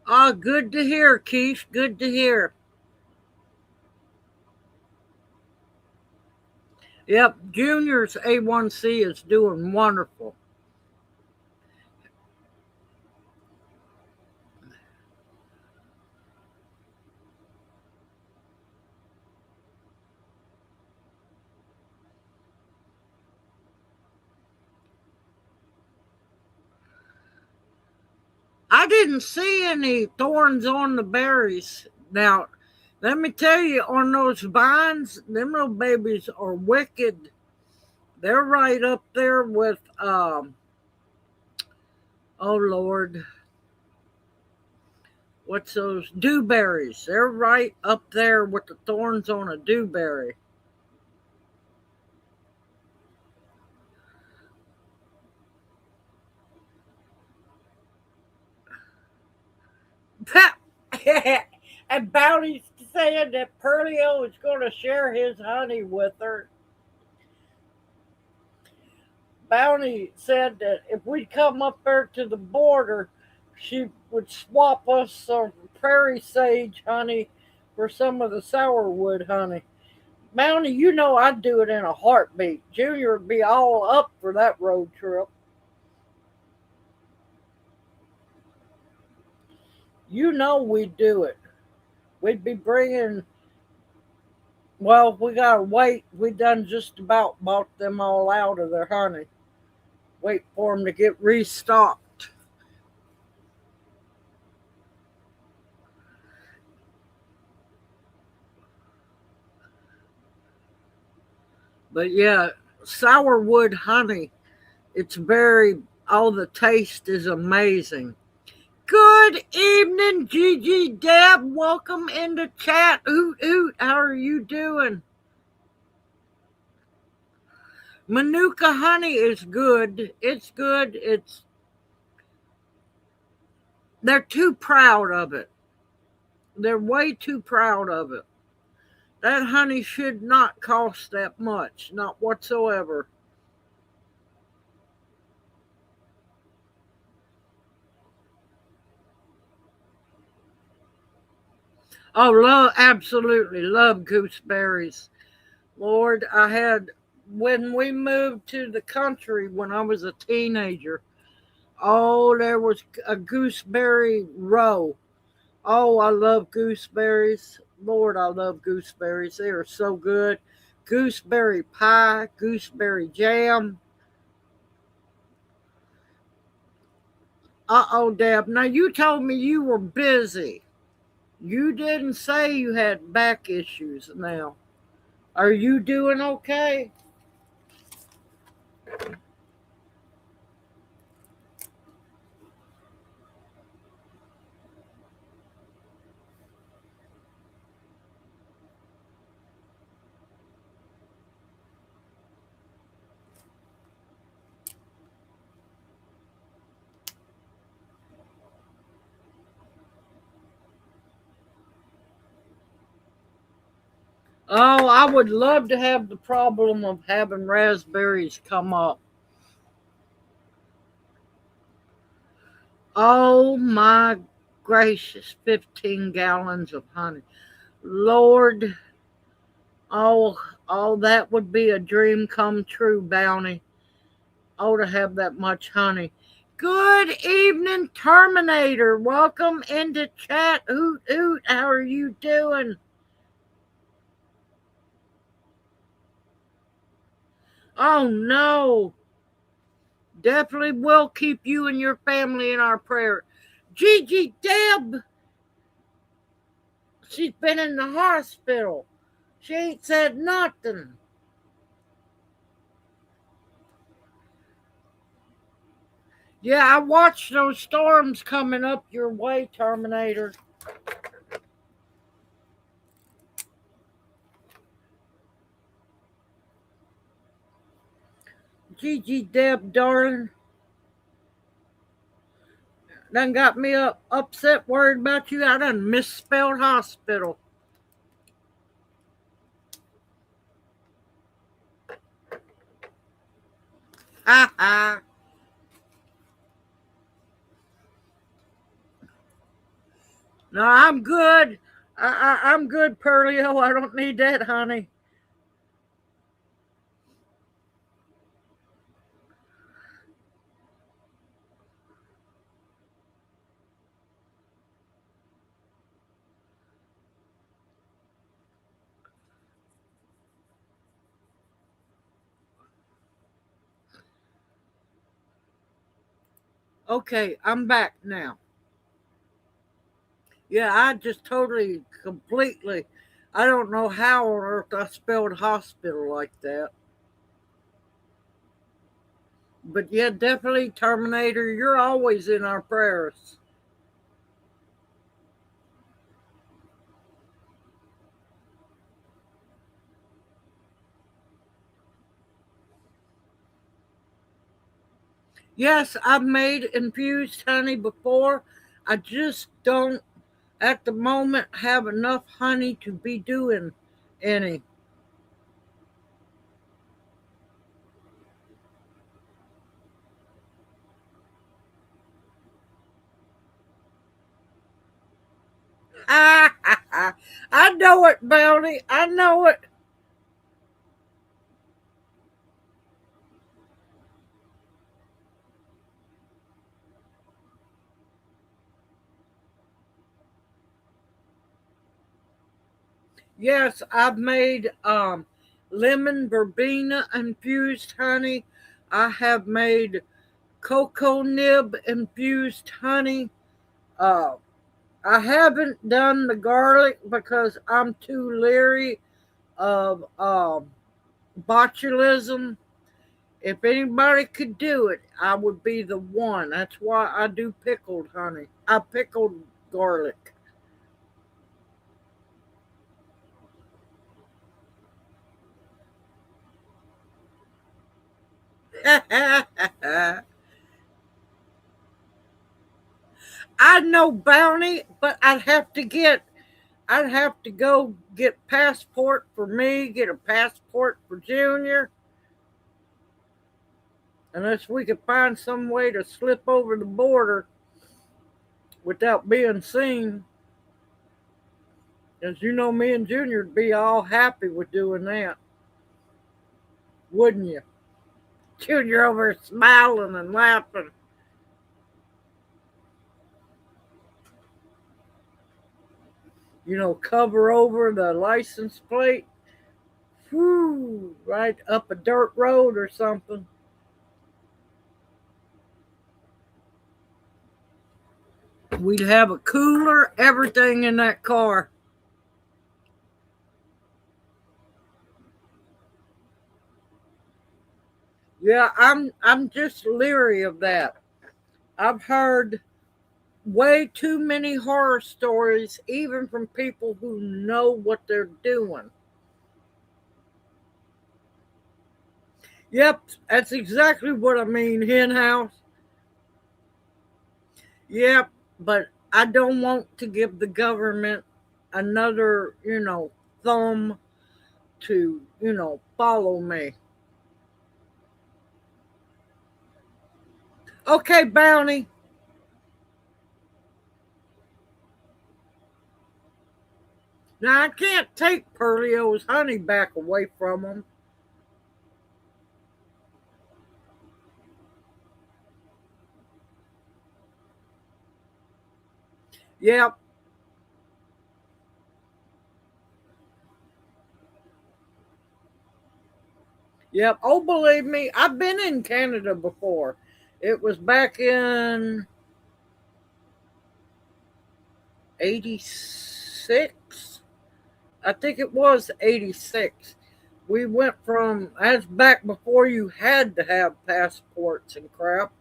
Speaker 1: Ah, good to hear, Keith. Good to hear. Yep, Junior's A1C is doing wonderful. I didn't see any thorns on the berries. Now, let me tell you, on those vines, them little babies are wicked. They're right up there with, oh Lord, What's those? Dewberries. They're right up there with the thorns on a dewberry. And Bounty's saying that Pearlio is going to share his honey with her. Bounty said that if we'd come up there to the border, she would swap us some prairie sage honey for some of the sourwood honey. Bounty, you know I'd do it in a heartbeat. Junior would be all up for that road trip. You know we'd do it. We'd be bringing, well, we gotta wait. We done just about bought them all out of their honey. Wait for them to get restocked. But yeah, sourwood honey, it's very, all the taste is amazing. Good evening, Gigi Deb. Welcome into chat. Oot oot. How are you doing? Manuka honey is good. It's good. They're too proud of it. They're way too proud of it. That honey should not cost that much, not whatsoever. Oh, absolutely love gooseberries. Lord, I had, when we moved to the country when I was a teenager, oh, there was a gooseberry row. Oh, I love gooseberries. Lord, I love gooseberries. They are so good. Gooseberry pie, gooseberry jam. Uh-oh, Deb. Now, you told me you were busy. You didn't say you had back issues now. Are you doing okay? Oh, I would love to have the problem of having raspberries come up. Oh my gracious, 15 gallons of honey. Lord, oh, oh, that would be a dream come true, Bounty. Oh, to have that much honey. Good evening, Terminator. Welcome into chat. Oot, oot. How are you doing? Oh, no. Definitely will keep you and your family in our prayer. Gigi Deb, she's been in the hospital. She ain't said nothing. Yeah, I watched those storms coming up your way, Terminator. Gigi Deb, darling, done got me upset, worried about you. I done misspelled hospital. Ha ha. No, I'm good. I'm good, Pearlio. I don't need that, honey. Okay, I'm back now. Yeah, I just totally, completely, I don't know how on earth I spelled hospital like that. But yeah, definitely, Terminator, you're always in our prayers. Yes, I've made infused honey before. I just don't at the moment have enough honey to be doing any. I know it, Bounty. I know it. Yes, I've made lemon verbena infused honey. I have made cocoa nib infused honey. Uh, I haven't done the garlic because I'm too leery of botulism. If anybody could do it, I would be the one. That's why I do pickled honey. I pickled garlic. I know Bounty, but I'd have to go get passport for me, get a passport for Junior, unless we could find some way to slip over the border without being seen. As you know, me and Junior'd be all happy with doing that, wouldn't you? Junior over smiling and laughing. Cover over the license plate. Whoo, right up a dirt road or something. We'd have a cooler, everything in that car. Yeah, I'm just leery of that. I've heard way too many horror stories, even from people who know what they're doing. Yep, that's exactly what I mean, hen house. Yep, but I don't want to give the government another, thumb to, follow me. Okay, Bounty. Now I can't take Pearlio's honey back away from him. Yep, yep. Oh, believe me, I've been in Canada before. It was back in '86. I think it was '86. We went from, that's back before you had to have passports and crap.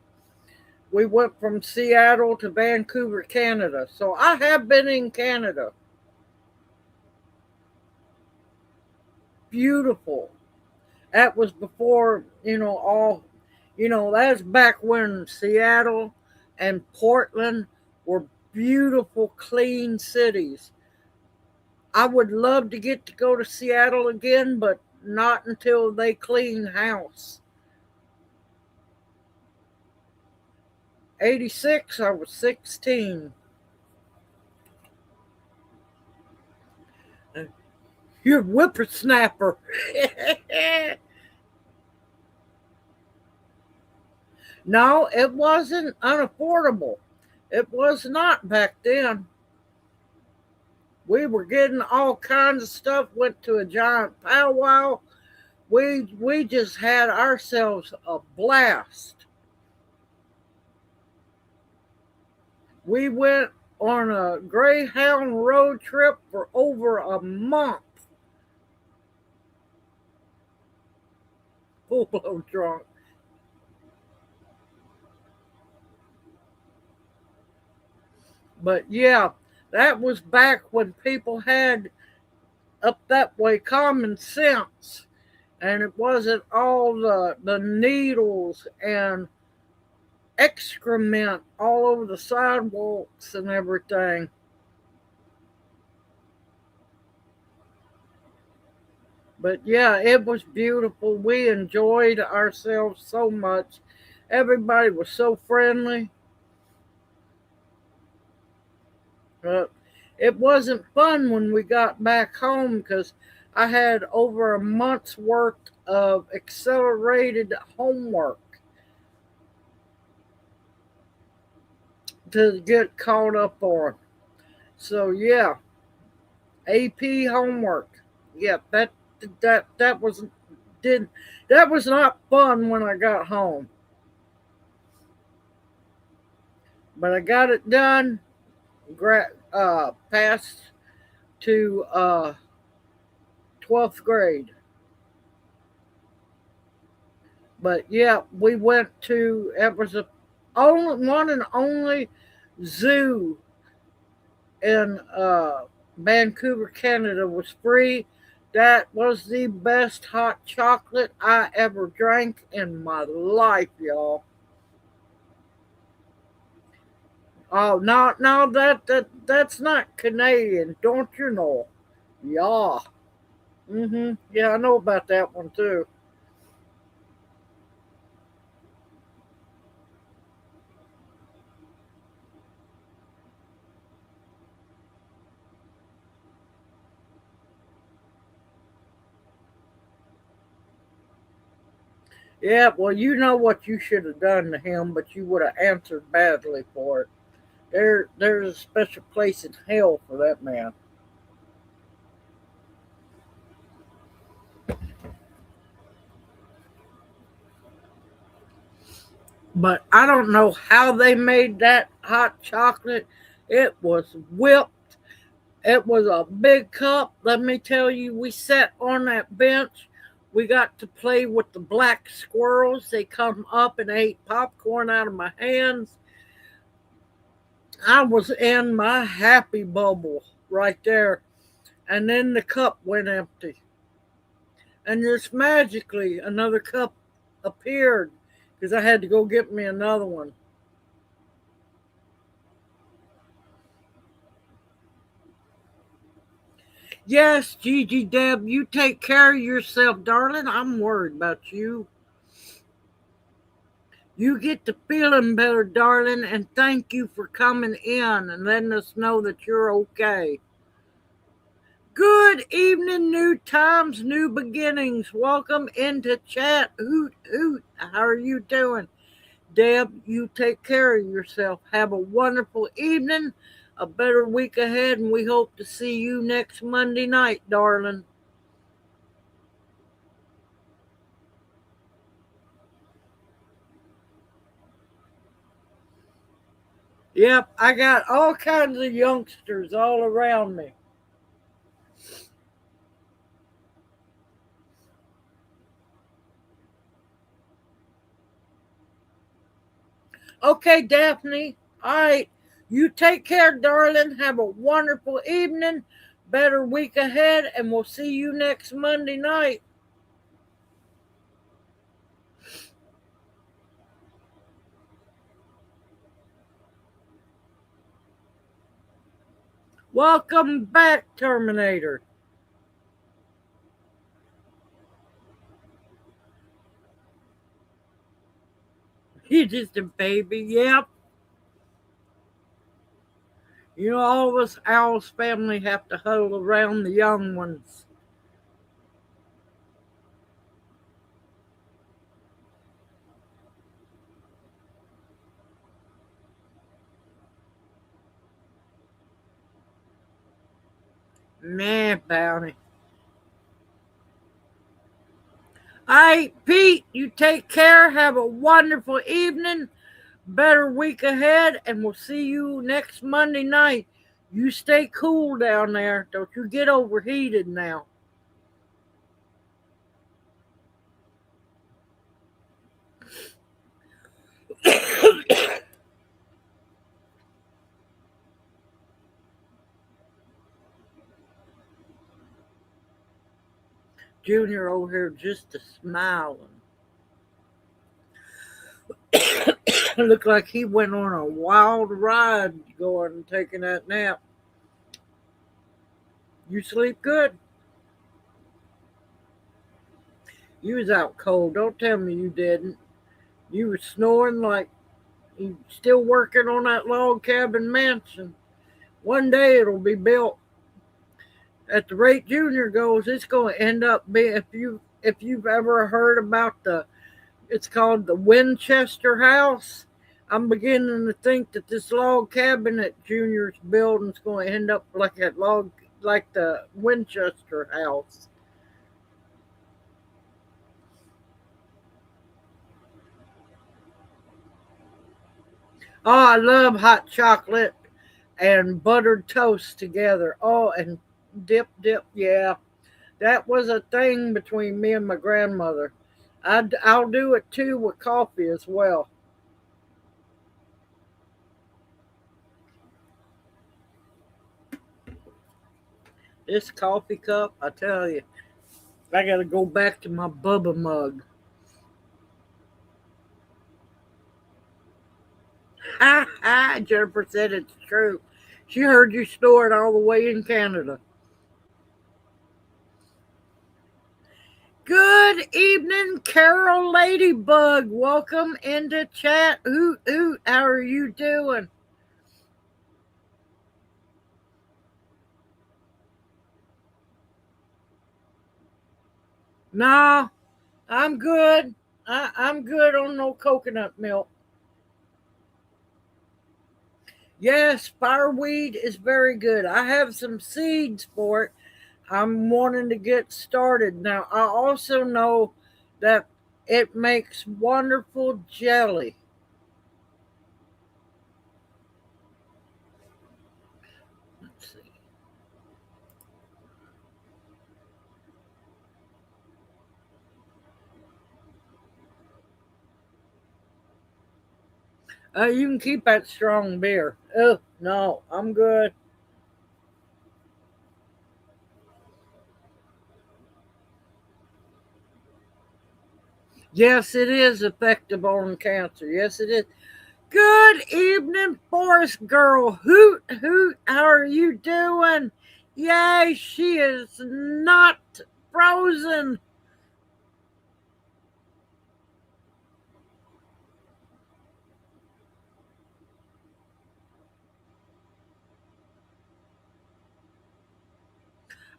Speaker 1: We went from Seattle to Vancouver, Canada. So I have been in Canada. Beautiful. That was before, that's back when Seattle and Portland were beautiful, clean cities. I would love to get to go to Seattle again, but not until they clean house. '86, I was 16. You're a whippersnapper. No, it wasn't unaffordable. It was not back then. We were getting all kinds of stuff, went to a giant powwow. We just had ourselves a blast. We went on a Greyhound road trip for over a month. Full blown drunk. But yeah, that was back when people had up that way common sense, and it wasn't all the needles and excrement all over the sidewalks and everything. But yeah, it was beautiful. We enjoyed ourselves so much. Everybody was so friendly. But it wasn't fun when we got back home because I had over a month's worth of accelerated homework to get caught up on. So yeah, AP homework. Yeah, that was did that was not fun when I got home. But I got it done. Passed to 12th grade. But yeah, we went to it was a only one and only zoo in Vancouver, Canada was free. That was the best hot chocolate I ever drank in my life, y'all. Oh no, that's not Canadian, don't you know? Yeah. Yeah, I know about that one too. Yeah, well, you know what you should have done to him, but you would have answered badly for it. There's a special place in hell for that man. But I don't know how they made that hot chocolate. It was whipped. It was a big cup. Let me tell you, we sat on that bench. We got to play with the black squirrels. They come up and ate popcorn out of my hands. I was in my happy bubble right there. And then the cup went empty. And just magically, another cup appeared because I had to go get me another one. Yes, Gigi Deb, you take care of yourself, darling. I'm worried about you. You get to feeling better, darling, and thank you for coming in and letting us know that you're okay. Good evening, new times, new beginnings. Welcome into chat. Hoot, hoot. How are you doing? Deb, you take care of yourself. Have a wonderful evening, a better week ahead, and we hope to see you next Monday night, darling. Yep, I got all kinds of youngsters all around me. Okay, Daphne. All right. You take care, darling. Have a wonderful evening, better week ahead, and we'll see you next Monday night. Welcome back, Terminator. You're just a baby. Yep. You know, all of us Owl's family have to huddle around the young ones. Man, Bounty. All right, Pete, you take care. Have a wonderful evening, better week ahead, and we'll see you next Monday night. You stay cool down there. Don't you get overheated now. Junior over here just a smiling. Looked like he went on a wild ride going and taking that nap. You sleep good? You was out cold. Don't tell me you didn't. You were snoring like you still working on that log cabin mansion. One day it'll be built. At the rate Junior goes, it's going to end up being if you've ever heard about it's called the Winchester House. I'm beginning to think that this log cabin that Junior's building is going to end up like the Winchester House. Oh, I love hot chocolate and buttered toast together. Oh, and dip. Yeah, that was a thing between me and my grandmother. I'll do it too with coffee as well. This coffee cup, I tell you, I got to go back to my Bubba mug. Ha ha! Jennifer said it's true. She heard you snore it all the way in Canada. Good evening, Carol Ladybug. Welcome into chat. Hoot hoot. How are you doing? Nah, I'm good. I'm good on no coconut milk. Yes, fireweed is very good. I have some seeds for it. I'm wanting to get started. Now, I also know that it makes wonderful jelly. Let's see. You can keep that strong beer. Oh, no, I'm good. Yes, it is effective on cancer. Yes, it is. Good evening, Forest Girl. Hoot, hoot. How are you doing? Yay, she is not frozen.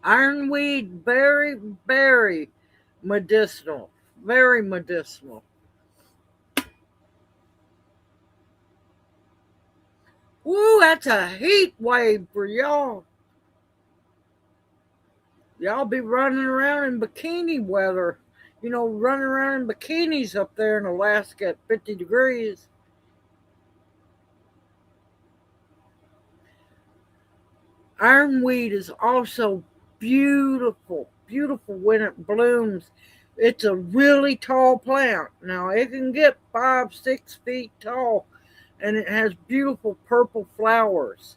Speaker 1: Ironweed, very medicinal. Very medicinal. Woo, that's a heat wave for y'all. Y'all be running around in bikini weather. Running around in bikinis up there in Alaska at 50 degrees. Ironweed is also beautiful when it blooms. It's a really tall plant. Now it can get 5, 6 feet tall, and it has beautiful purple flowers.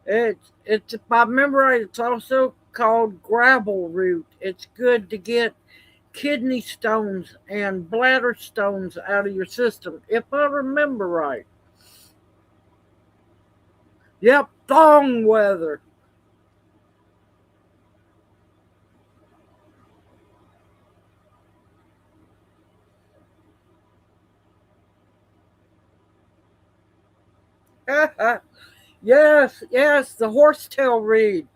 Speaker 1: It's if I remember right, it's also called gravel root. It's good to get kidney stones and bladder stones out of your system, if I remember right. Yep, thong weather. Yes, the horsetail reed.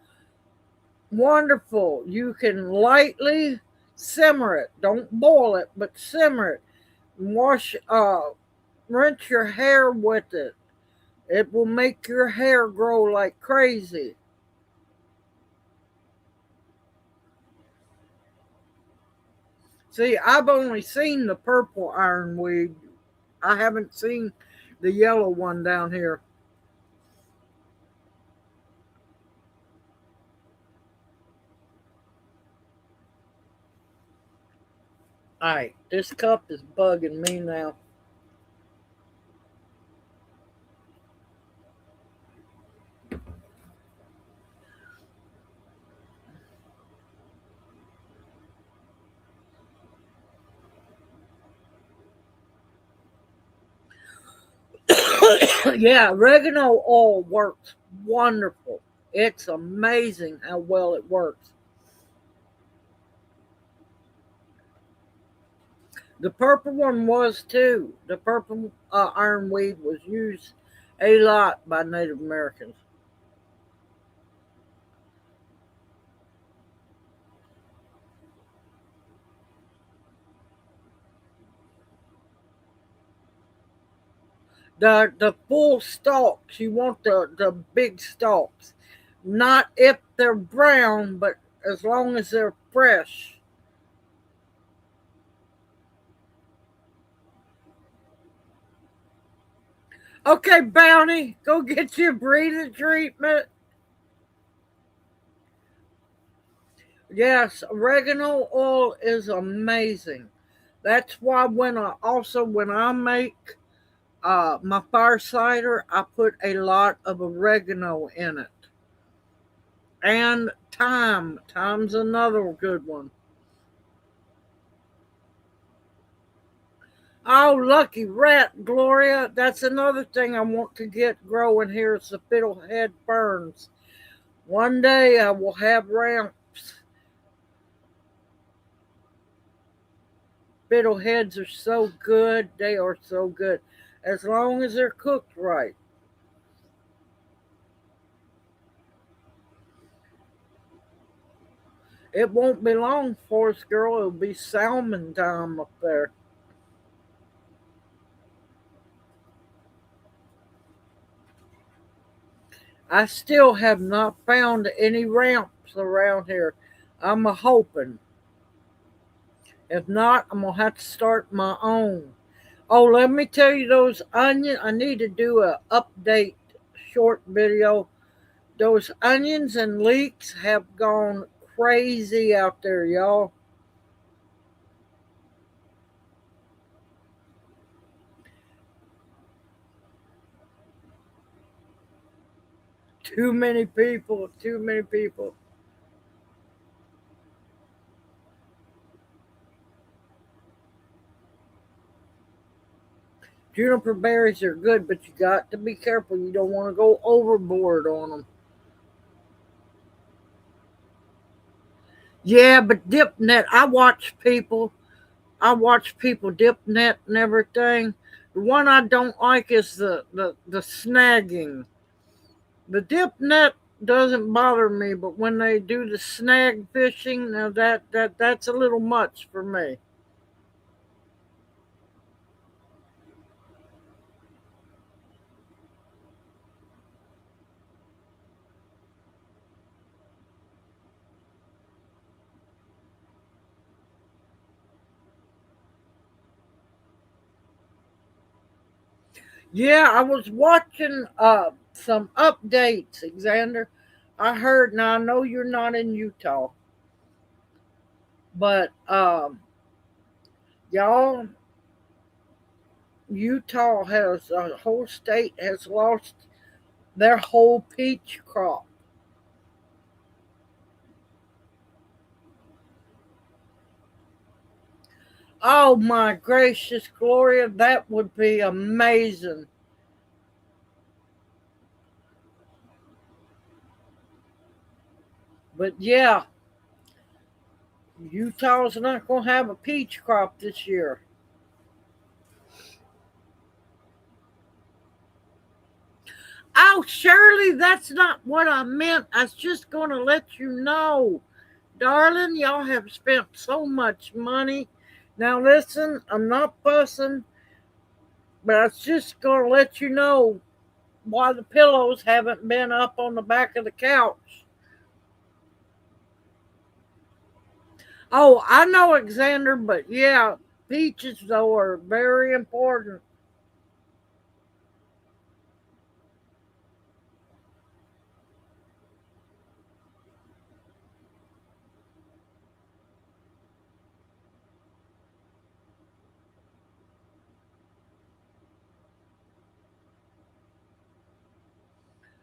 Speaker 1: Wonderful. You can lightly simmer it. Don't boil it, but simmer it. Wash, rinse your hair with it. It will make your hair grow like crazy. See, I've only seen the purple ironweed. I haven't seen the yellow one down here. All right, this cup is bugging me now. Yeah, oregano oil works wonderful. It's amazing how well it works. The purple one was too. The purple ironweed was used a lot by Native Americans. The full stalks, you want the big stalks. Not if they're brown, but as long as they're fresh. Okay, Bounty, go get your breathing treatment. Yes, oregano oil is amazing. That's why when I make my fire cider, I put a lot of oregano in it. And thyme. Thyme's another good one. Oh, lucky rat, Gloria. That's another thing I want to get growing here is the fiddlehead ferns. One day I will have ramps. Fiddleheads are so good. They are so good. As long as they're cooked right. It won't be long, Forest Girl. It'll be salmon time up there. I still have not found any ramps around here. I'm a hoping. If not, I'm gonna have to start my own. Oh, let me tell you those onions. I need to do a update short video. Those onions and leeks have gone crazy out there, y'all. Too many people. Too many people. Juniper berries are good, but you got to be careful. You don't want to go overboard on them. Yeah, but dip net. I watch people dip net and everything. The one I don't like is the snagging. The dip net doesn't bother me, but when they do the snag fishing, now that's a little much for me. Yeah, I was watching some updates, Xander. I heard. Now I know you're not in Utah, but y'all, Utah has the whole state has lost their whole peach crop. Oh my gracious, Gloria, that would be amazing. But yeah, Utah's not going to have a peach crop this year. Oh, Shirley, that's not what I meant. I was just going to let you know. Darling, y'all have spent so much money. Now, listen, I'm not fussing, but I was just going to let you know why the pillows haven't been up on the back of the couch. Oh, I know, Alexander, but yeah, peaches, though, are very important.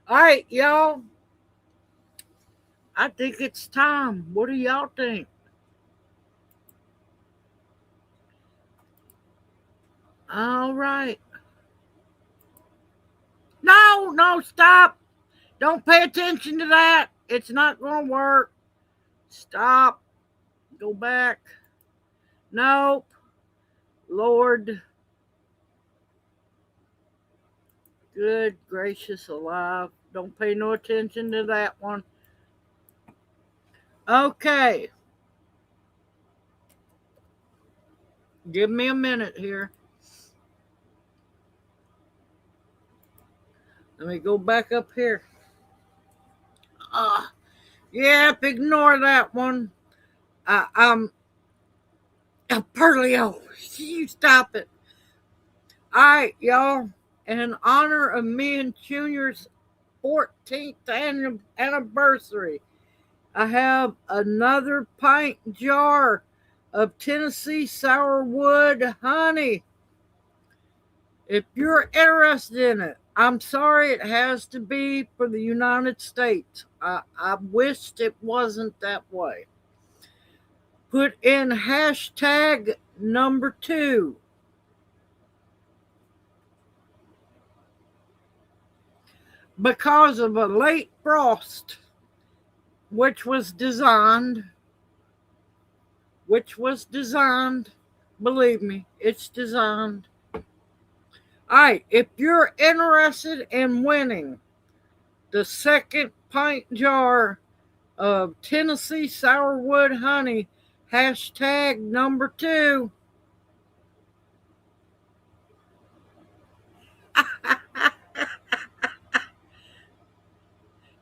Speaker 1: All right, y'all, I think it's time. What do y'all think? All right. No, stop. Don't pay attention to that. It's not going to work. Stop. Go back. Nope. Lord. Good gracious alive. Don't pay no attention to that one. Okay. Give me a minute here. Let me go back up here. Yep, ignore that one. Perlio, you stop it. All right, y'all. In honor of me and Junior's 14th anniversary, I have another pint jar of Tennessee sourwood honey. If you're interested in it, I'm sorry it has to be for the United States. I wished it wasn't that way. Put in hashtag number 2. Because of a late frost, which was designed, believe me, it's designed. All right, if you're interested in winning the second pint jar of Tennessee sourwood honey, hashtag number 2.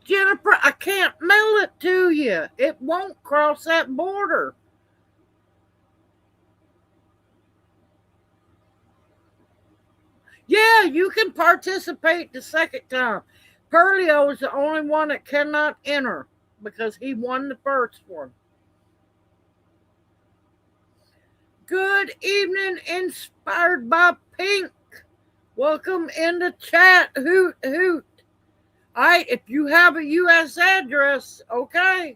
Speaker 1: Jennifer, I can't mail it to you. It won't cross that border. Yeah, you can participate the second time. Perlio is the only one that cannot enter because he won the first one. Good evening, inspired by Pink. Welcome in the chat. Hoot, hoot. All right, if you have a U.S. address, okay.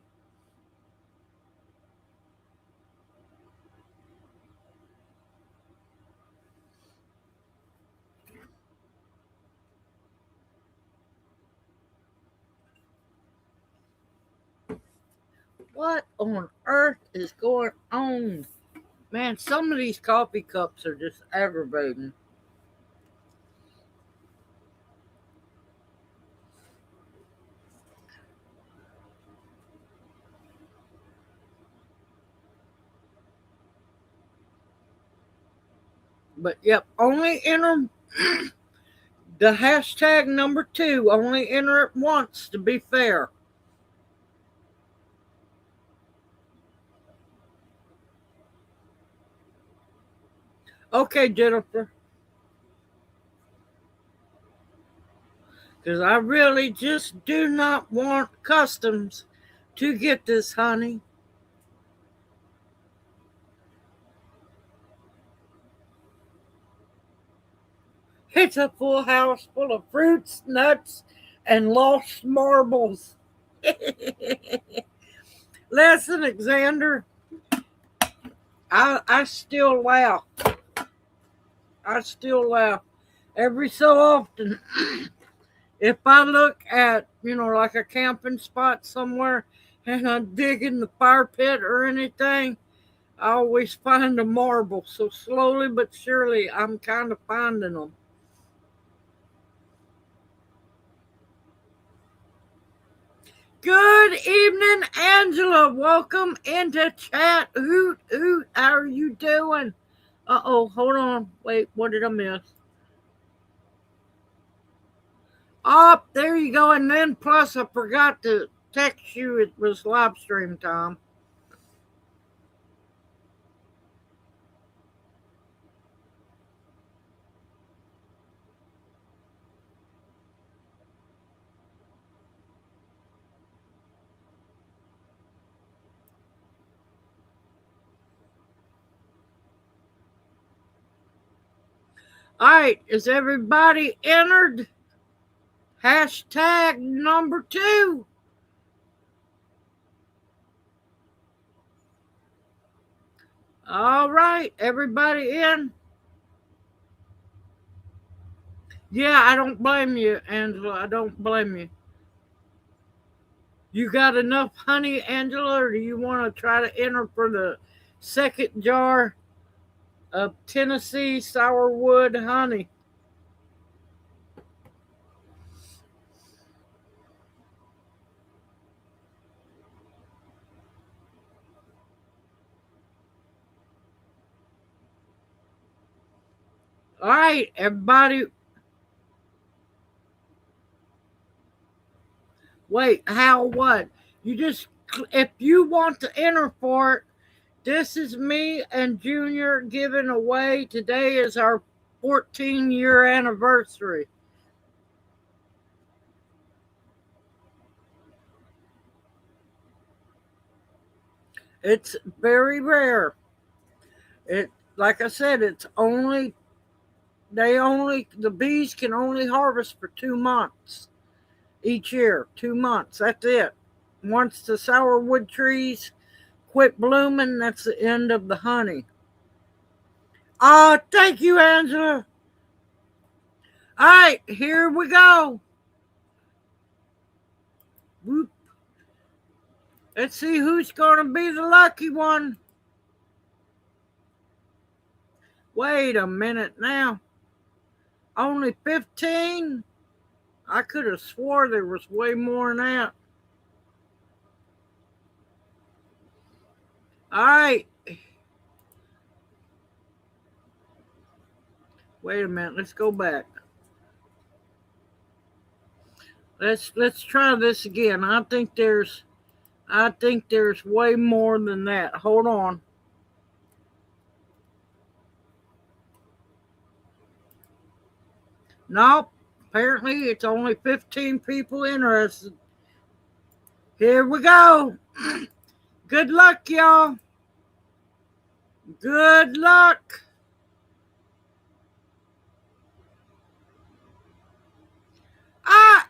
Speaker 1: What on earth is going on? Man, some of these coffee cups are just aggravating. But yep, only enter the hashtag number 2. Only enter it once to be fair. Okay, Jennifer. Because I really just do not want customs to get this honey. It's a full house full of fruits, nuts, and lost marbles. Listen, Alexander, I still laugh. Every so often. If I look at, like a camping spot somewhere and I'm digging the fire pit or anything, I always find a marble. So slowly but surely, I'm kind of finding them. Good evening, Angela. Welcome into chat. Hoot, hoot. How are you doing? Uh-oh, hold on. Wait, what did I miss? Oh, there you go. And then plus I forgot to text you it was live stream time. All right, is everybody entered? Hashtag number 2. All right, everybody in? Yeah, I don't blame you, Angela. I don't blame you. You got enough honey, Angela, or do you want to try to enter for the second jar of Tennessee sourwood honey? All right, everybody. Wait, how what? You just, if you want to enter for it, this is me and Junior giving away. Today is our 14-year anniversary. It's very rare. It, like I said, it's only the bees can only harvest for 2 months each year. 2 months. That's it. Once the sourwood trees quit blooming, that's the end of the honey. Thank you, Angela. All right, here we go. Whoop. Let's see who's going to be the lucky one. Wait a minute now. Only 15? I could have swore there was way more than that. All right. Wait a minute. Let's go back. Let's try this again. I think there's way more than that. Hold on. Nope. Apparently it's only 15 people interested. Here we go. Good luck, y'all. Good luck.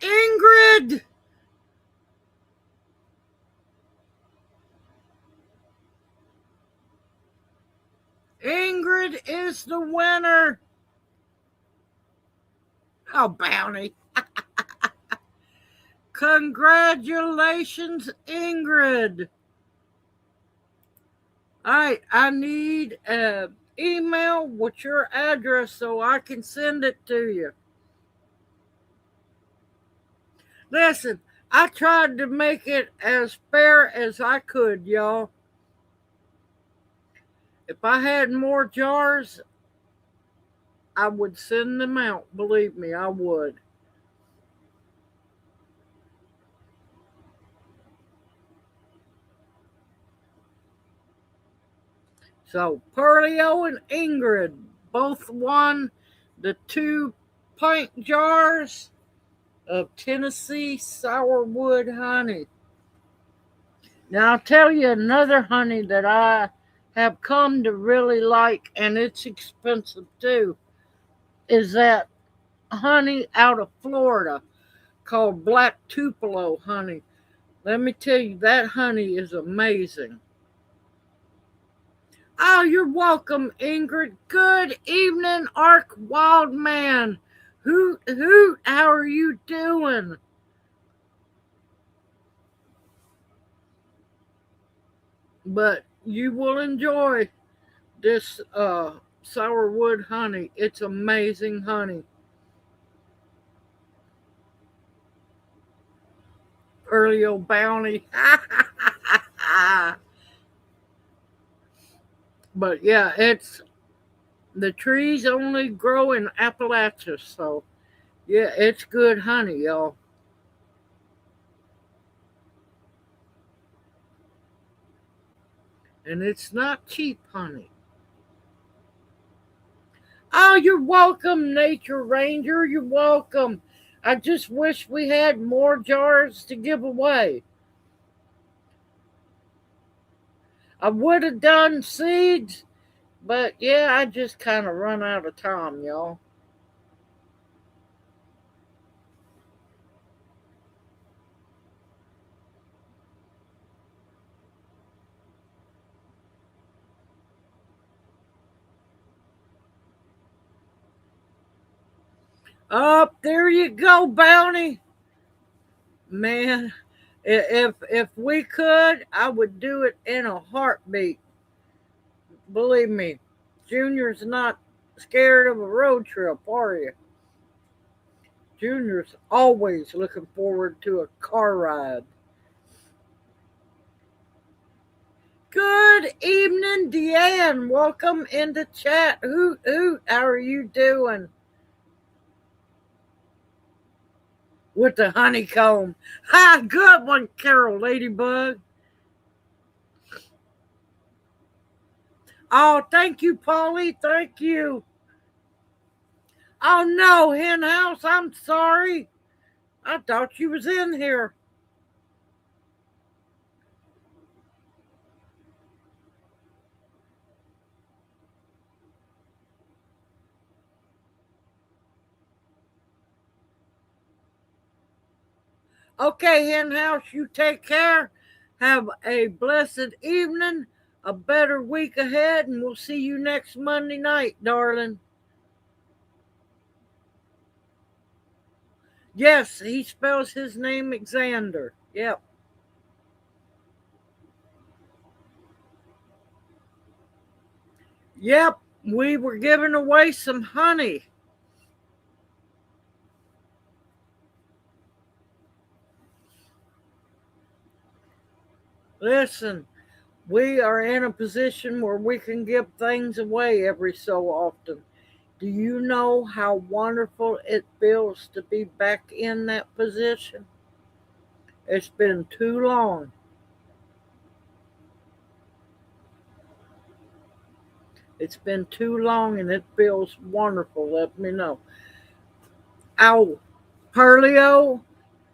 Speaker 1: Ingrid. Ingrid is the winner. Oh, Bounty. Congratulations, Ingrid. All right, I need an email with your address so I can send it to you. Listen, I tried to make it as fair as I could, y'all. If I had more jars, I would send them out. Believe me, I would. So, Pearlio and Ingrid both won the 2 pint jars of Tennessee sourwood honey. Now, I'll tell you another honey that I have come to really like, and it's expensive too, is that honey out of Florida called Black Tupelo honey. Let me tell you, that honey is amazing. Oh, you're welcome, Ingrid. Good evening, Ark Wildman. Hoot, hoot, how are you doing? But you will enjoy this sourwood honey. It's amazing honey. Early old bounty. But yeah, it's the trees only grow in Appalachia, so yeah, it's good honey, y'all. And it's not cheap honey. Oh, you're welcome, Nature Ranger. You're welcome. I just wish we had more jars to give away. I would have done seeds, but yeah, I just kind of run out of time, y'all. Up there you go, Bounty. Man, if we could, I would do it in a heartbeat. Believe me, Junior's not scared of a road trip, are you? Junior's always looking forward to a car ride. Good evening, Deanne. Welcome into chat. Hoot hoot. How are you doing? With the honeycomb. Ha! Good one, Carol Ladybug. Oh, thank you, Polly. Thank you. Oh no, Hen House. I'm sorry. I thought you was in here. Okay, Hen House, you take care. Have a blessed evening, a better week ahead, and we'll see you next Monday night, darling. Yes, he spells his name Xander. Yep. Yep, we were giving away some honey. Listen, we are in a position where we can give things away every so often. Do you know how wonderful it feels to be back in that position? It's been too long. It's been too long and it feels wonderful. Let me know. Ow, Perlio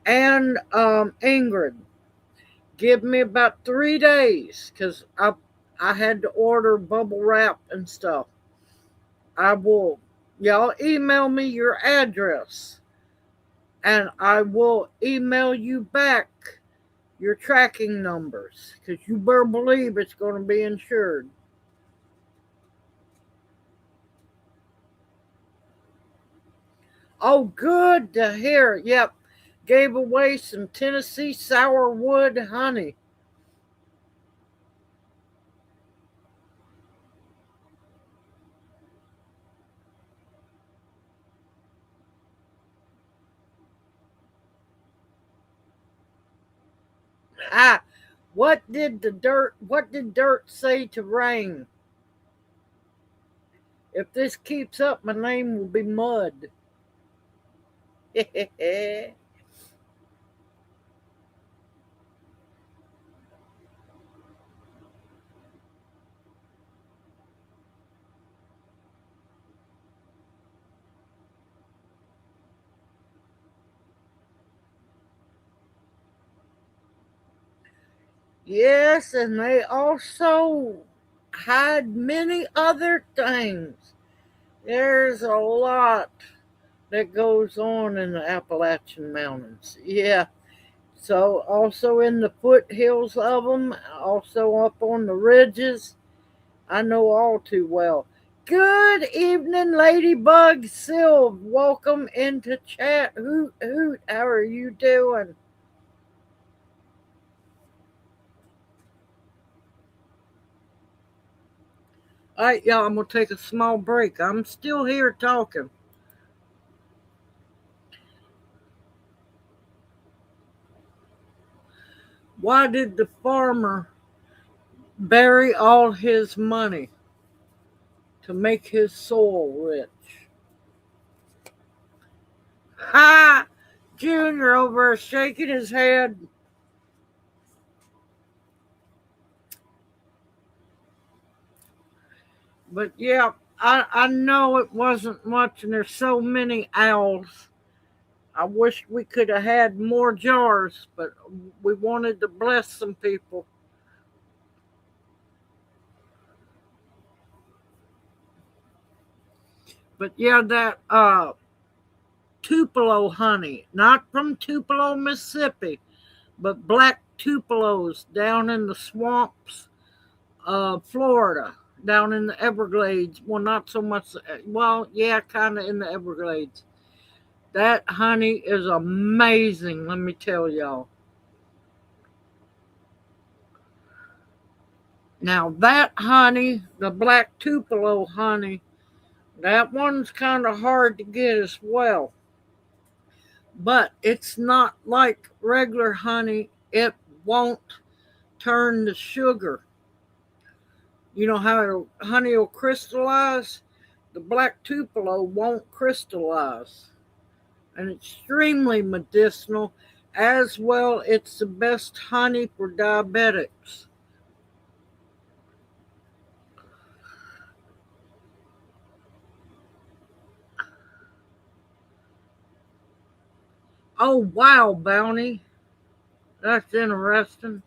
Speaker 1: and Ingrid, give me about 3 days because I had to order bubble wrap and stuff. I will, y'all email me your address and I will email you back your tracking numbers because you better believe it's going to be insured. Oh, good to hear. Yep. Gave away some Tennessee sourwood honey. Ah, what did dirt say to rain? If this keeps up, my name will be mud. Yes, and they also hide many other things. There's a lot that goes on in the Appalachian Mountains. Yeah. So also in the foothills of them, also up on the ridges, I know all too well. Good evening, Ladybug Sylv. Welcome into chat. Hoot hoot. How are you doing? All right, y'all. I'm gonna take a small break. I'm still here talking. Why did the farmer bury all his money? To make his soul rich. Ha! Junior over shaking his head. But yeah, I know it wasn't much, and there's so many owls. I wish we could have had more jars, but we wanted to bless some people. But yeah, that Tupelo honey, not from Tupelo, Mississippi, but black Tupelos down in the swamps of Florida, down in the Everglades. Well, not so much. Well, yeah, kind of in the Everglades. That honey is amazing, let me tell y'all. Now that honey, the black Tupelo honey, that one's kind of hard to get as well. But it's not like regular honey. It won't turn to sugar. You know how honey will crystallize? The black Tupelo won't crystallize. And extremely medicinal. As well, it's the best honey for diabetics. Oh, wow, Bounty. That's interesting.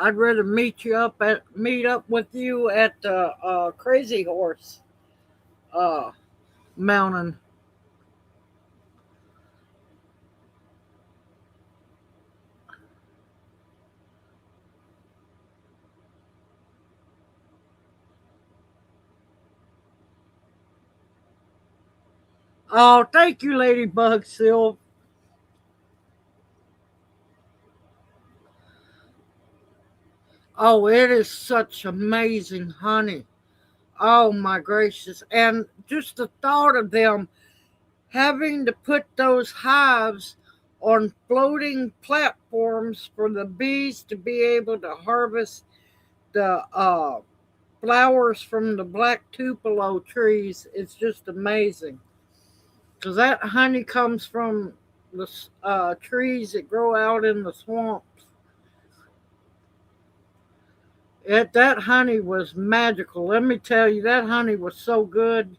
Speaker 1: I'd rather meet up with you at the Crazy Horse uh, Mountain. Oh, thank you, Ladybug Silv. Oh, it is such amazing honey. Oh my gracious. And just the thought of them having to put those hives on floating platforms for the bees to be able to harvest the flowers from the black tupelo trees is just amazing. Because that honey comes from the trees that grow out in the swamps. That honey was magical. Let me tell you, that honey was so good.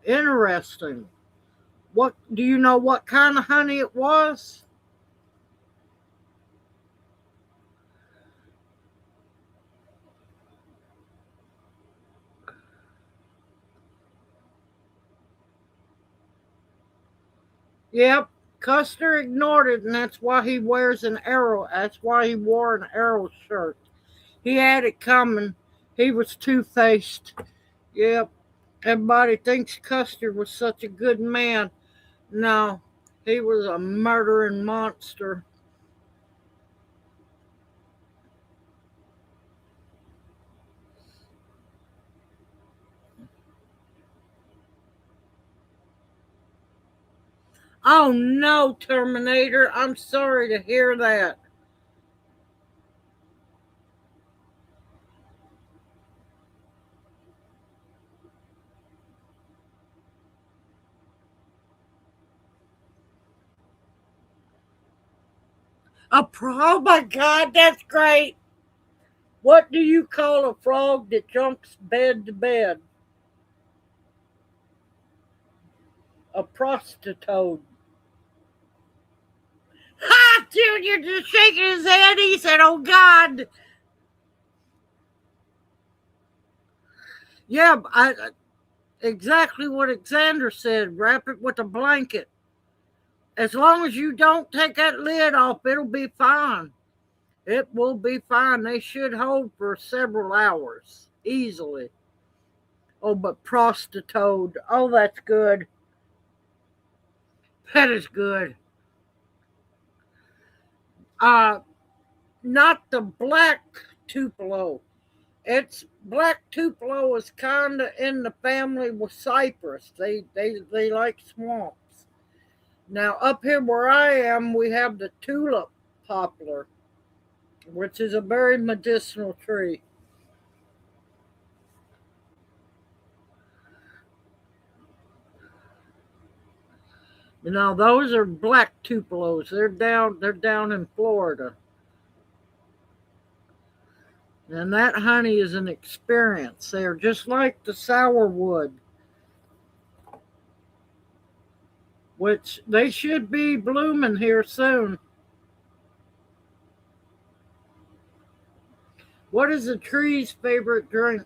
Speaker 1: Interesting. What do you know what kind of honey it was? Yep, Custer ignored it, and that's why he wears an arrow. That's why he wore an arrow shirt. He had it coming. He was two-faced. Yep. Everybody thinks Custer was such a good man. No, he was a murdering monster. Oh no, Terminator. I'm sorry to hear that. Oh my God, that's great. What do you call a frog that jumps bed to bed? A prostitute. Ha! Junior just shaking his head. He said, "Oh God." Yeah, exactly what Alexander said. Wrap it with a blanket. As long as you don't take that lid off, it'll be fine. It will be fine. They should hold for several hours easily. Oh, but prostitute. Oh, that's good. That is good. Uh, Not the black Tupelo. It's black Tupelo is kind of in the family with cypress. They like swamps. Now up here where I am, we have the tulip poplar, which is a very medicinal tree. You know, those are black tupelos. They're down in Florida. And that honey is an experience. They are just like the sourwood, which they should be blooming here soon. What is a tree's favorite drink?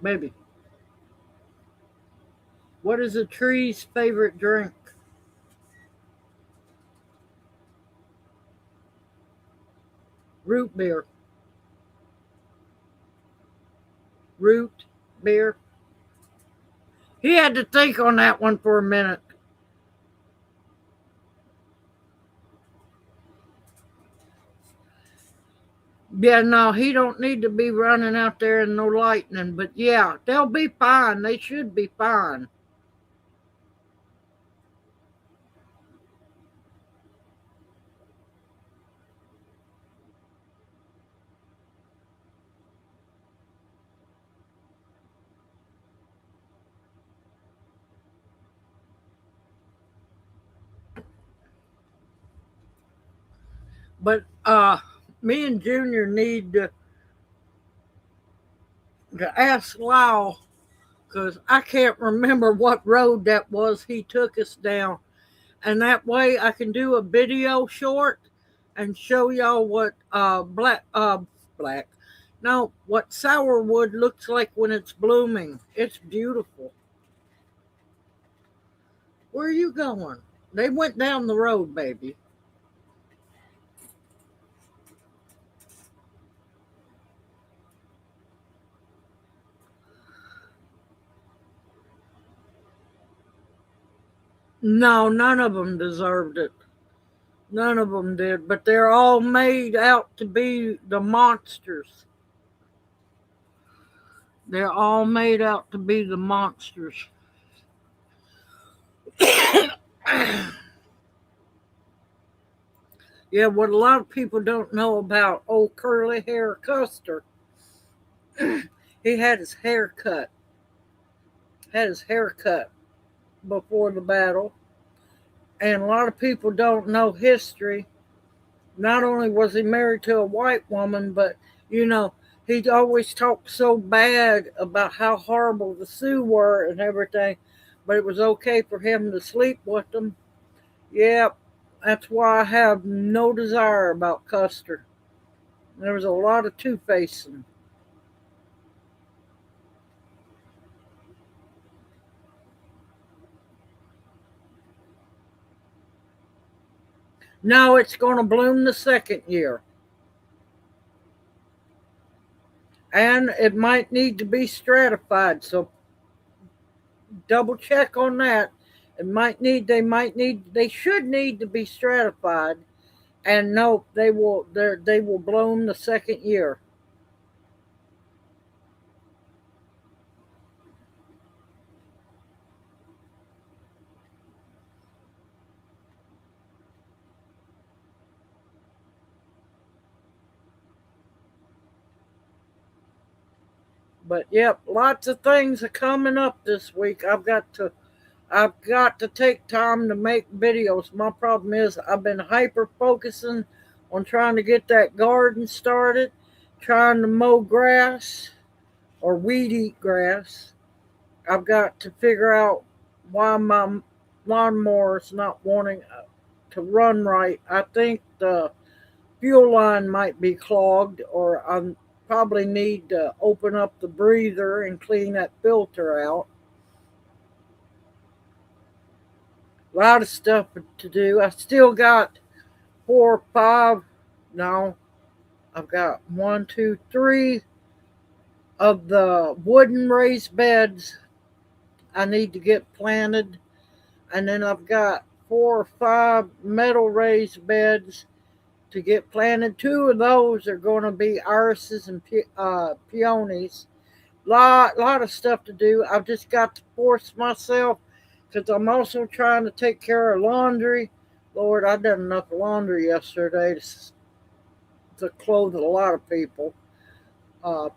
Speaker 1: Baby, what is a tree's favorite drink? Root beer. Root beer. He had to think on that one for a minute. Yeah, no, he don't need to be running out there in no lightning. But yeah, they'll be fine. They should be fine. But me and Junior need to ask Lyle because I can't remember what road that was he took us down. And that way I can do a video short and show y'all what black no, what sourwood looks like when it's blooming. It's beautiful. Where are you going? They went down the road, baby. No, none of them deserved it. None of them did, but they're all made out to be the monsters. They're all made out to be the monsters. Yeah, what a lot of people don't know about old curly hair Custer, he had his hair cut. Had his hair cut before the battle. And a lot of people don't know history. Not only was he married to a white woman, but you know, he always talked so bad about how horrible the Sioux were and everything, but it was okay for him to sleep with them. Yeah, that's why I have no desire about Custer. There was a lot of two-facing. No, it's going to bloom the second year. And it might need to be stratified, so double check on that. They should need to be stratified. And no, they will bloom the second year. But yep, lots of things are coming up this week. I've got to take time to make videos. My problem is I've been hyper focusing on trying to get that garden started, trying to mow grass or weed eat grass. I've got to figure out why my lawnmower is not wanting to run right. I think the fuel line might be clogged, or I probably need to open up the breather and clean that filter out. A lot of stuff to do. I still got four, five. No, I've got one, two, three of the wooden raised beds I need to get planted. And then I've got four or five metal raised beds to get planted. Two of those are going to be irises and peonies. Lot of stuff to do. I've just got to force myself because I'm also trying to take care of laundry. Lord, I done enough laundry yesterday to clothe a lot of people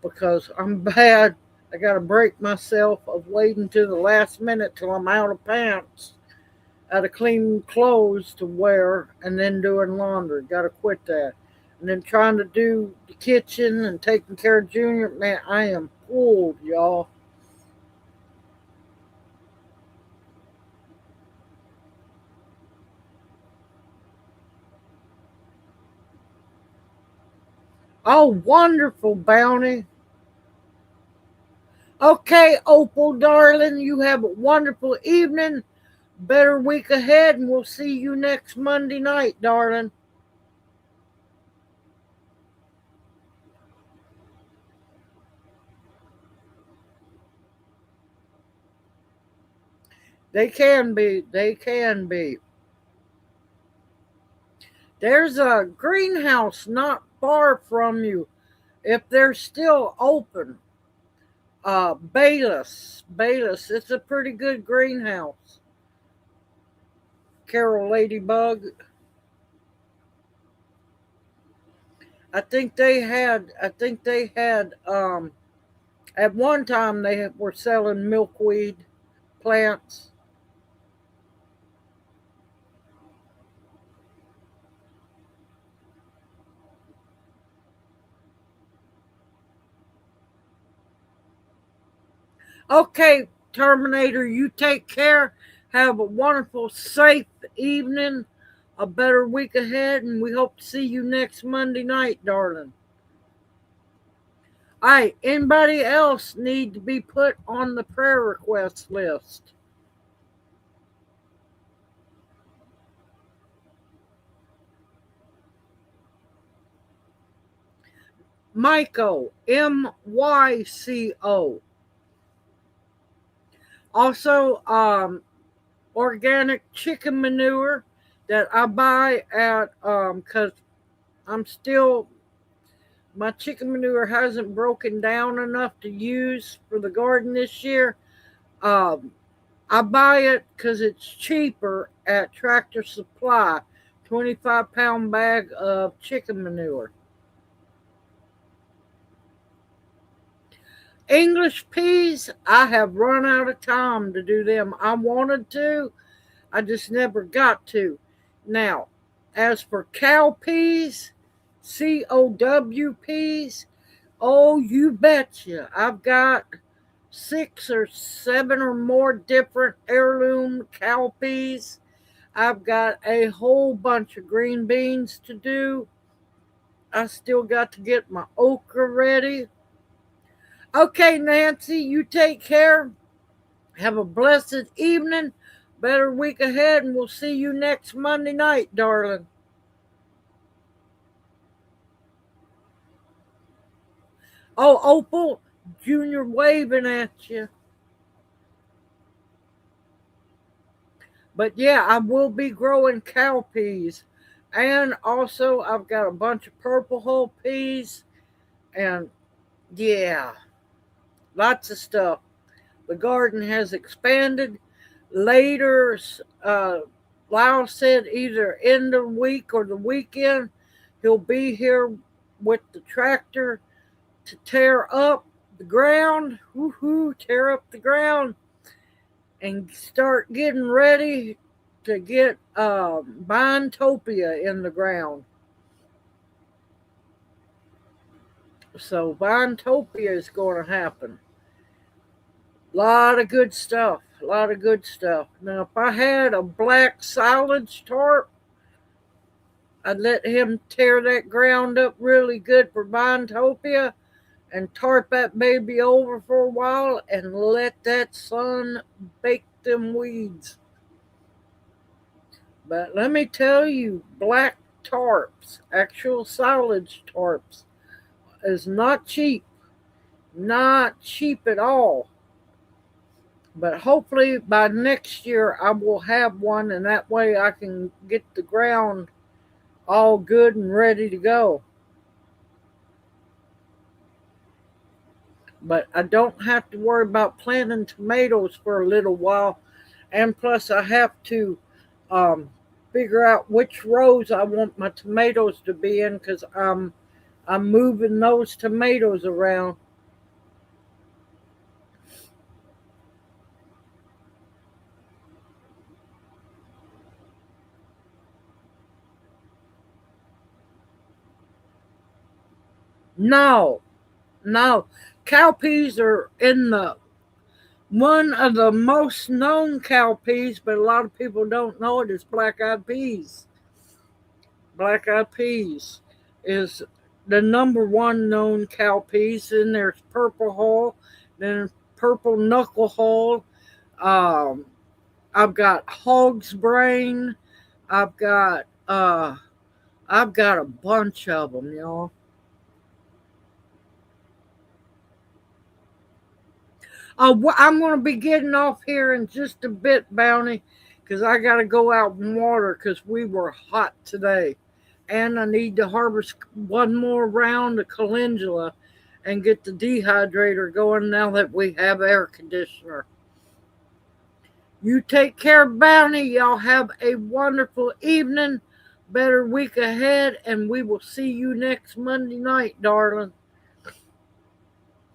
Speaker 1: because I'm bad. I got to break myself of waiting to the last minute till I'm out of pants, out of clean clothes to wear, and then doing laundry. Got to quit that. And then trying to do the kitchen and taking care of Junior. Man, I am pulled, y'all. Oh, wonderful, Bounty. Okay, Opal, darling, you have a wonderful evening. Better week ahead, and we'll see you next Monday night, darling. They can be. They can be. There's a greenhouse not far from you. If they're still open, Bayless. It's a pretty good greenhouse. Carol Ladybug. I think they had at one time they were selling milkweed plants. Okay, Terminator, you take care. Have a wonderful, safe evening, a better week ahead, and we hope to see you next Monday night, darling. All right, anybody else need to be put on the prayer request list? Myco, Myco. Also, organic chicken manure that I buy at because I'm still my chicken manure hasn't broken down enough to use for the garden this year. Um, I buy it because it's cheaper at Tractor Supply. 25-pound bag of chicken manure. English peas, I have run out of time to do them. I wanted to, I just never got to. Now, as for cow peas, COW peas, oh, you betcha. I've got 6 or 7 or more different heirloom cow peas. I've got a whole bunch of green beans to do. I still got to get my okra ready. Okay, Nancy, you take care. Have a blessed evening. Better week ahead, and we'll see you next Monday night, darling. Oh, Opal, Junior waving at you. But yeah, I will be growing cow peas. And also, I've got a bunch of purple hull peas. And yeah, lots of stuff. The garden has expanded. Later, Lyle said either end of the week or the weekend, he'll be here with the tractor to tear up the ground. Woohoo, tear up the ground and start getting ready to get Binetopia in the ground. So Binetopia is going to happen. A lot of good stuff. A lot of good stuff. Now, if I had a black silage tarp, I'd let him tear that ground up really good for Binetopia and tarp that baby over for a while and let that sun bake them weeds. But let me tell you, black tarps, actual silage tarps, is not cheap. Not cheap at all. But hopefully by next year I will have one, and that way I can get the ground all good and ready to go. But I don't have to worry about planting tomatoes for a little while. And plus, I have to um, figure out which rows I want my tomatoes to be in because I'm moving those tomatoes around. No, no, cowpeas are in the one of the most known cowpeas, but a lot of people don't know it is black eyed peas. Black eyed peas is the number one known cowpeas. Then there's purple hull, then purple knucklehead. Um, I've got hog's brain. I've got uh, I've got a bunch of them, y'all. I'm going to be getting off here in just a bit, Bounty, because I got to go out and water because we were hot today. And I need to harvest one more round of calendula and get the dehydrator going now that we have air conditioner. You take care, Bounty. Y'all have a wonderful evening, better week ahead, and we will see you next Monday night, darling.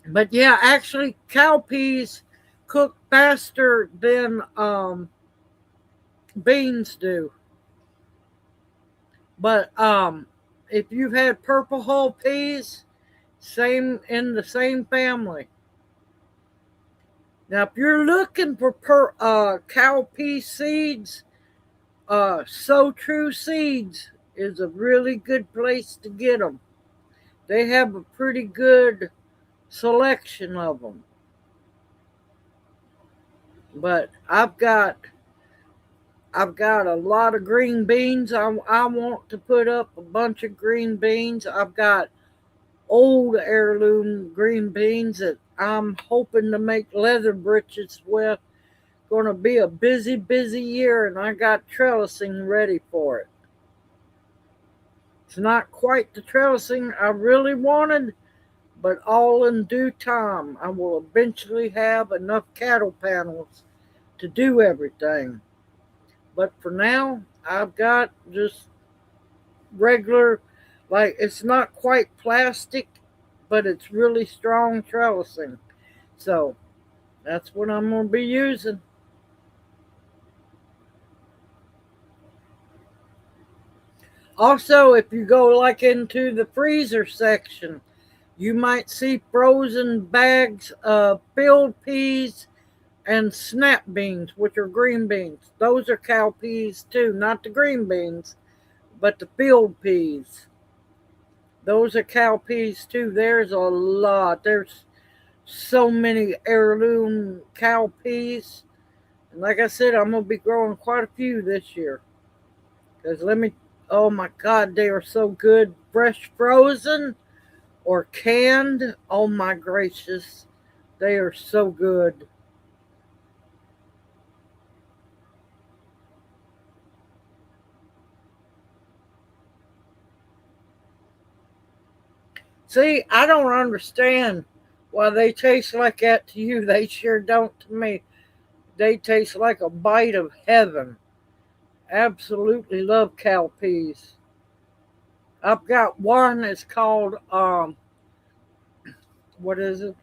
Speaker 1: But yeah, actually, cowpeas cook faster than beans do. But if you've had purple hull peas, same in the same family. Now, if you're looking for cowpea seeds, So True Seeds is a really good place to get them. They have a pretty good selection of them. But I've got a lot of green beans. I want to put up a bunch of green beans. I've got old heirloom green beans that I'm hoping to make leather breeches with. Going to be a busy, busy year, and I got trellising ready for it. It's not quite the trellising I really wanted, but all in due time. I will eventually have enough cattle panels to do everything. But for now, I've got just regular, like it's not quite plastic, but it's really strong trellising. So that's what I'm going to be using. Also, if you go like into the freezer section, you might see frozen bags of field peas and snap beans, which are green beans. Those are cowpeas too, not the green beans, but the field peas. Those are cowpeas too. There's a lot. There's so many heirloom cowpeas. And like I said, I'm going to be growing quite a few this year. Because oh my God, they are so good. Fresh frozen or canned. Oh my gracious. They are so good. See, I don't understand why they taste like that to you. They sure don't to me. They taste like a bite of heaven. Absolutely love cowpeas. I've got one that's called what is it?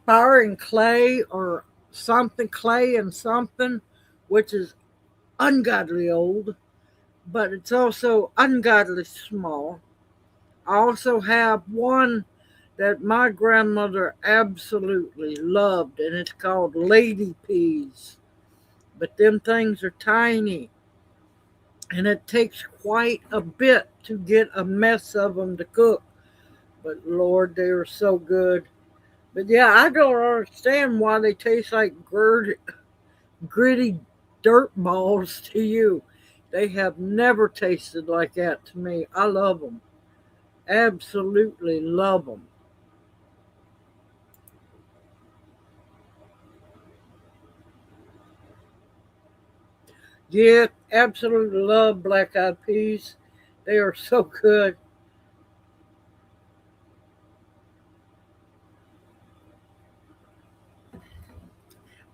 Speaker 1: Fire and Clay or something clay and something, which is ungodly old, but it's also ungodly small. I also have one that my grandmother absolutely loved, and it's called lady peas. But them things are tiny, and it takes quite a bit to get a mess of them to cook. But Lord, they are so good. But yeah, I don't understand why they taste like gritty dirt balls to you. They have never tasted like that to me. I love them. Absolutely love them. Yeah, absolutely love black eyed peas. They are so good.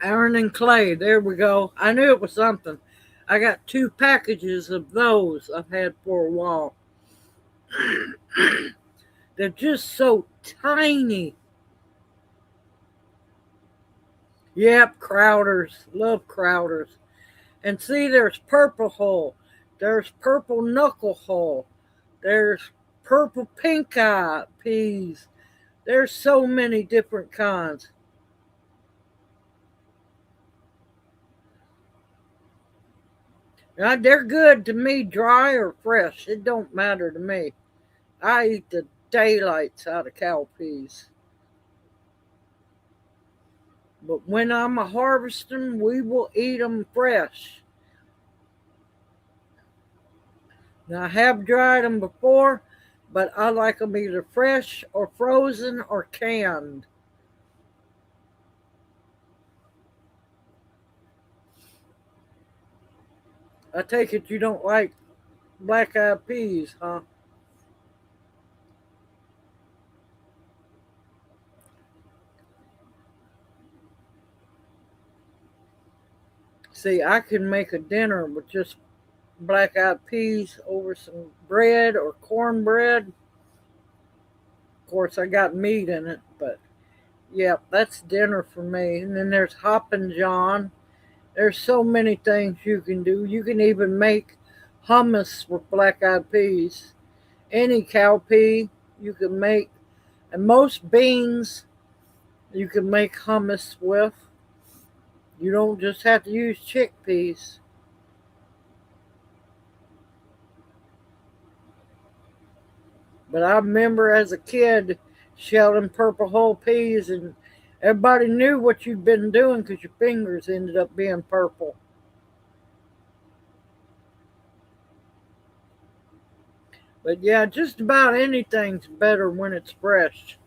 Speaker 1: Iron and clay. There we go. I knew it was something. I got 2 packages of those I've had for a while. They're just so tiny. Yep, Crowders. Love Crowders. And see, there's purple hull. There's purple knuckle hull. There's purple pink eye peas. There's so many different kinds. Now, they're good to me, dry or fresh. It don't matter to me. I eat the daylights out of cowpeas. But when I'm harvesting, we will eat them fresh. Now, I have dried them before, but I like them either fresh or frozen or canned. I take it you don't like black-eyed peas, huh? See, I can make a dinner with just black-eyed peas over some bread or cornbread. Of course, I got meat in it, but yeah, that's dinner for me. And then there's Hoppin' John. There's so many things you can do. You can even make hummus with black-eyed peas. Any cowpea you can make, and most beans you can make hummus with. You don't just have to use chickpeas. But I remember as a kid shelling purple whole peas, and everybody knew what you'd been doing because your fingers ended up being purple. But yeah, just about anything's better when it's fresh.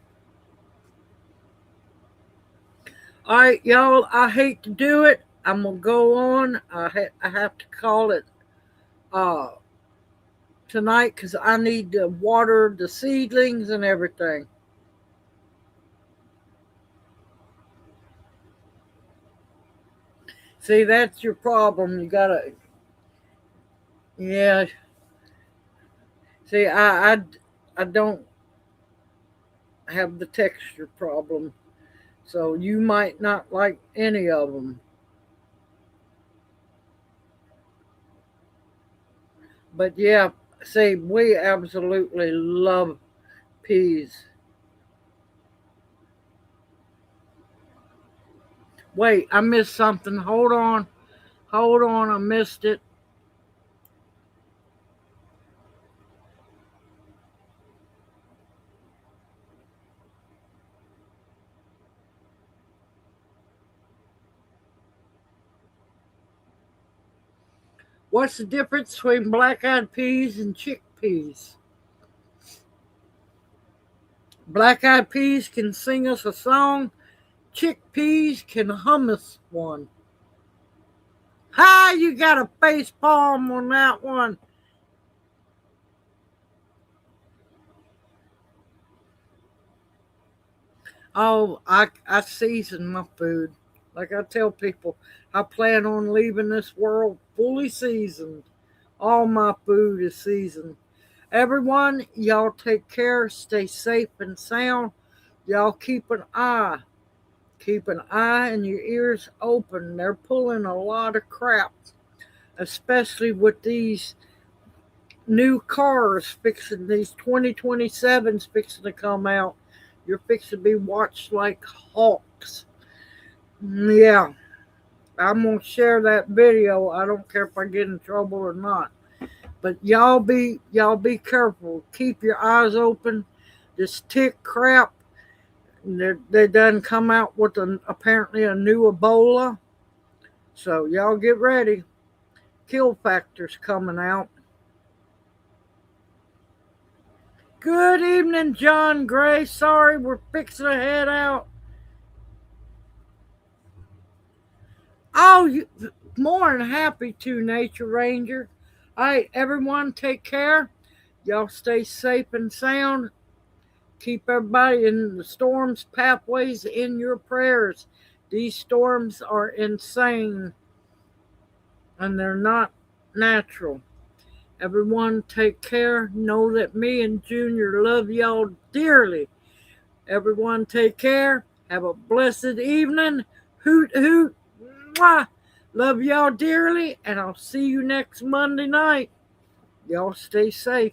Speaker 1: All right, y'all, I hate to do it. I'm going to go on. I have to call it uh, tonight because I need to water the seedlings and everything. See, that's your problem. You gotta, yeah. See, I don't have the texture problem, so you might not like any of them. But yeah, see, we absolutely love peas. Wait, I missed something. Hold on, I missed it. What's the difference between black-eyed peas and chickpeas? Black-eyed peas can sing us a song. Chickpeas can hum us one. Hi, you got a face palm on that one. Oh, I season my food. Like I tell people, I plan on leaving this world fully seasoned. All my food is seasoned. Everyone, y'all take care, stay safe and sound. Y'all keep an eye and your ears open. They're pulling a lot of crap, especially with these new cars fixing, these 2027s fixing to come out. You're fixing to be watched like hawks. Yeah, I'm gonna share that video. I don't care if I get in trouble or not. But y'all be careful. Keep your eyes open. This tick crap. They done come out with apparently a new Ebola. So y'all get ready. Kill factor's coming out. Good evening, John Gray. Sorry, we're fixing to head out. Oh, more than happy to, Nature Ranger. All right, everyone, take care. Y'all stay safe and sound. Keep everybody in the storm's pathways in your prayers. These storms are insane and they're not natural. Everyone, take care. Know that me and Junior love y'all dearly. Everyone, take care. Have a blessed evening. Hoot, hoot. Mwah. Love y'all dearly, and I'll see you next Monday night. Y'all stay safe.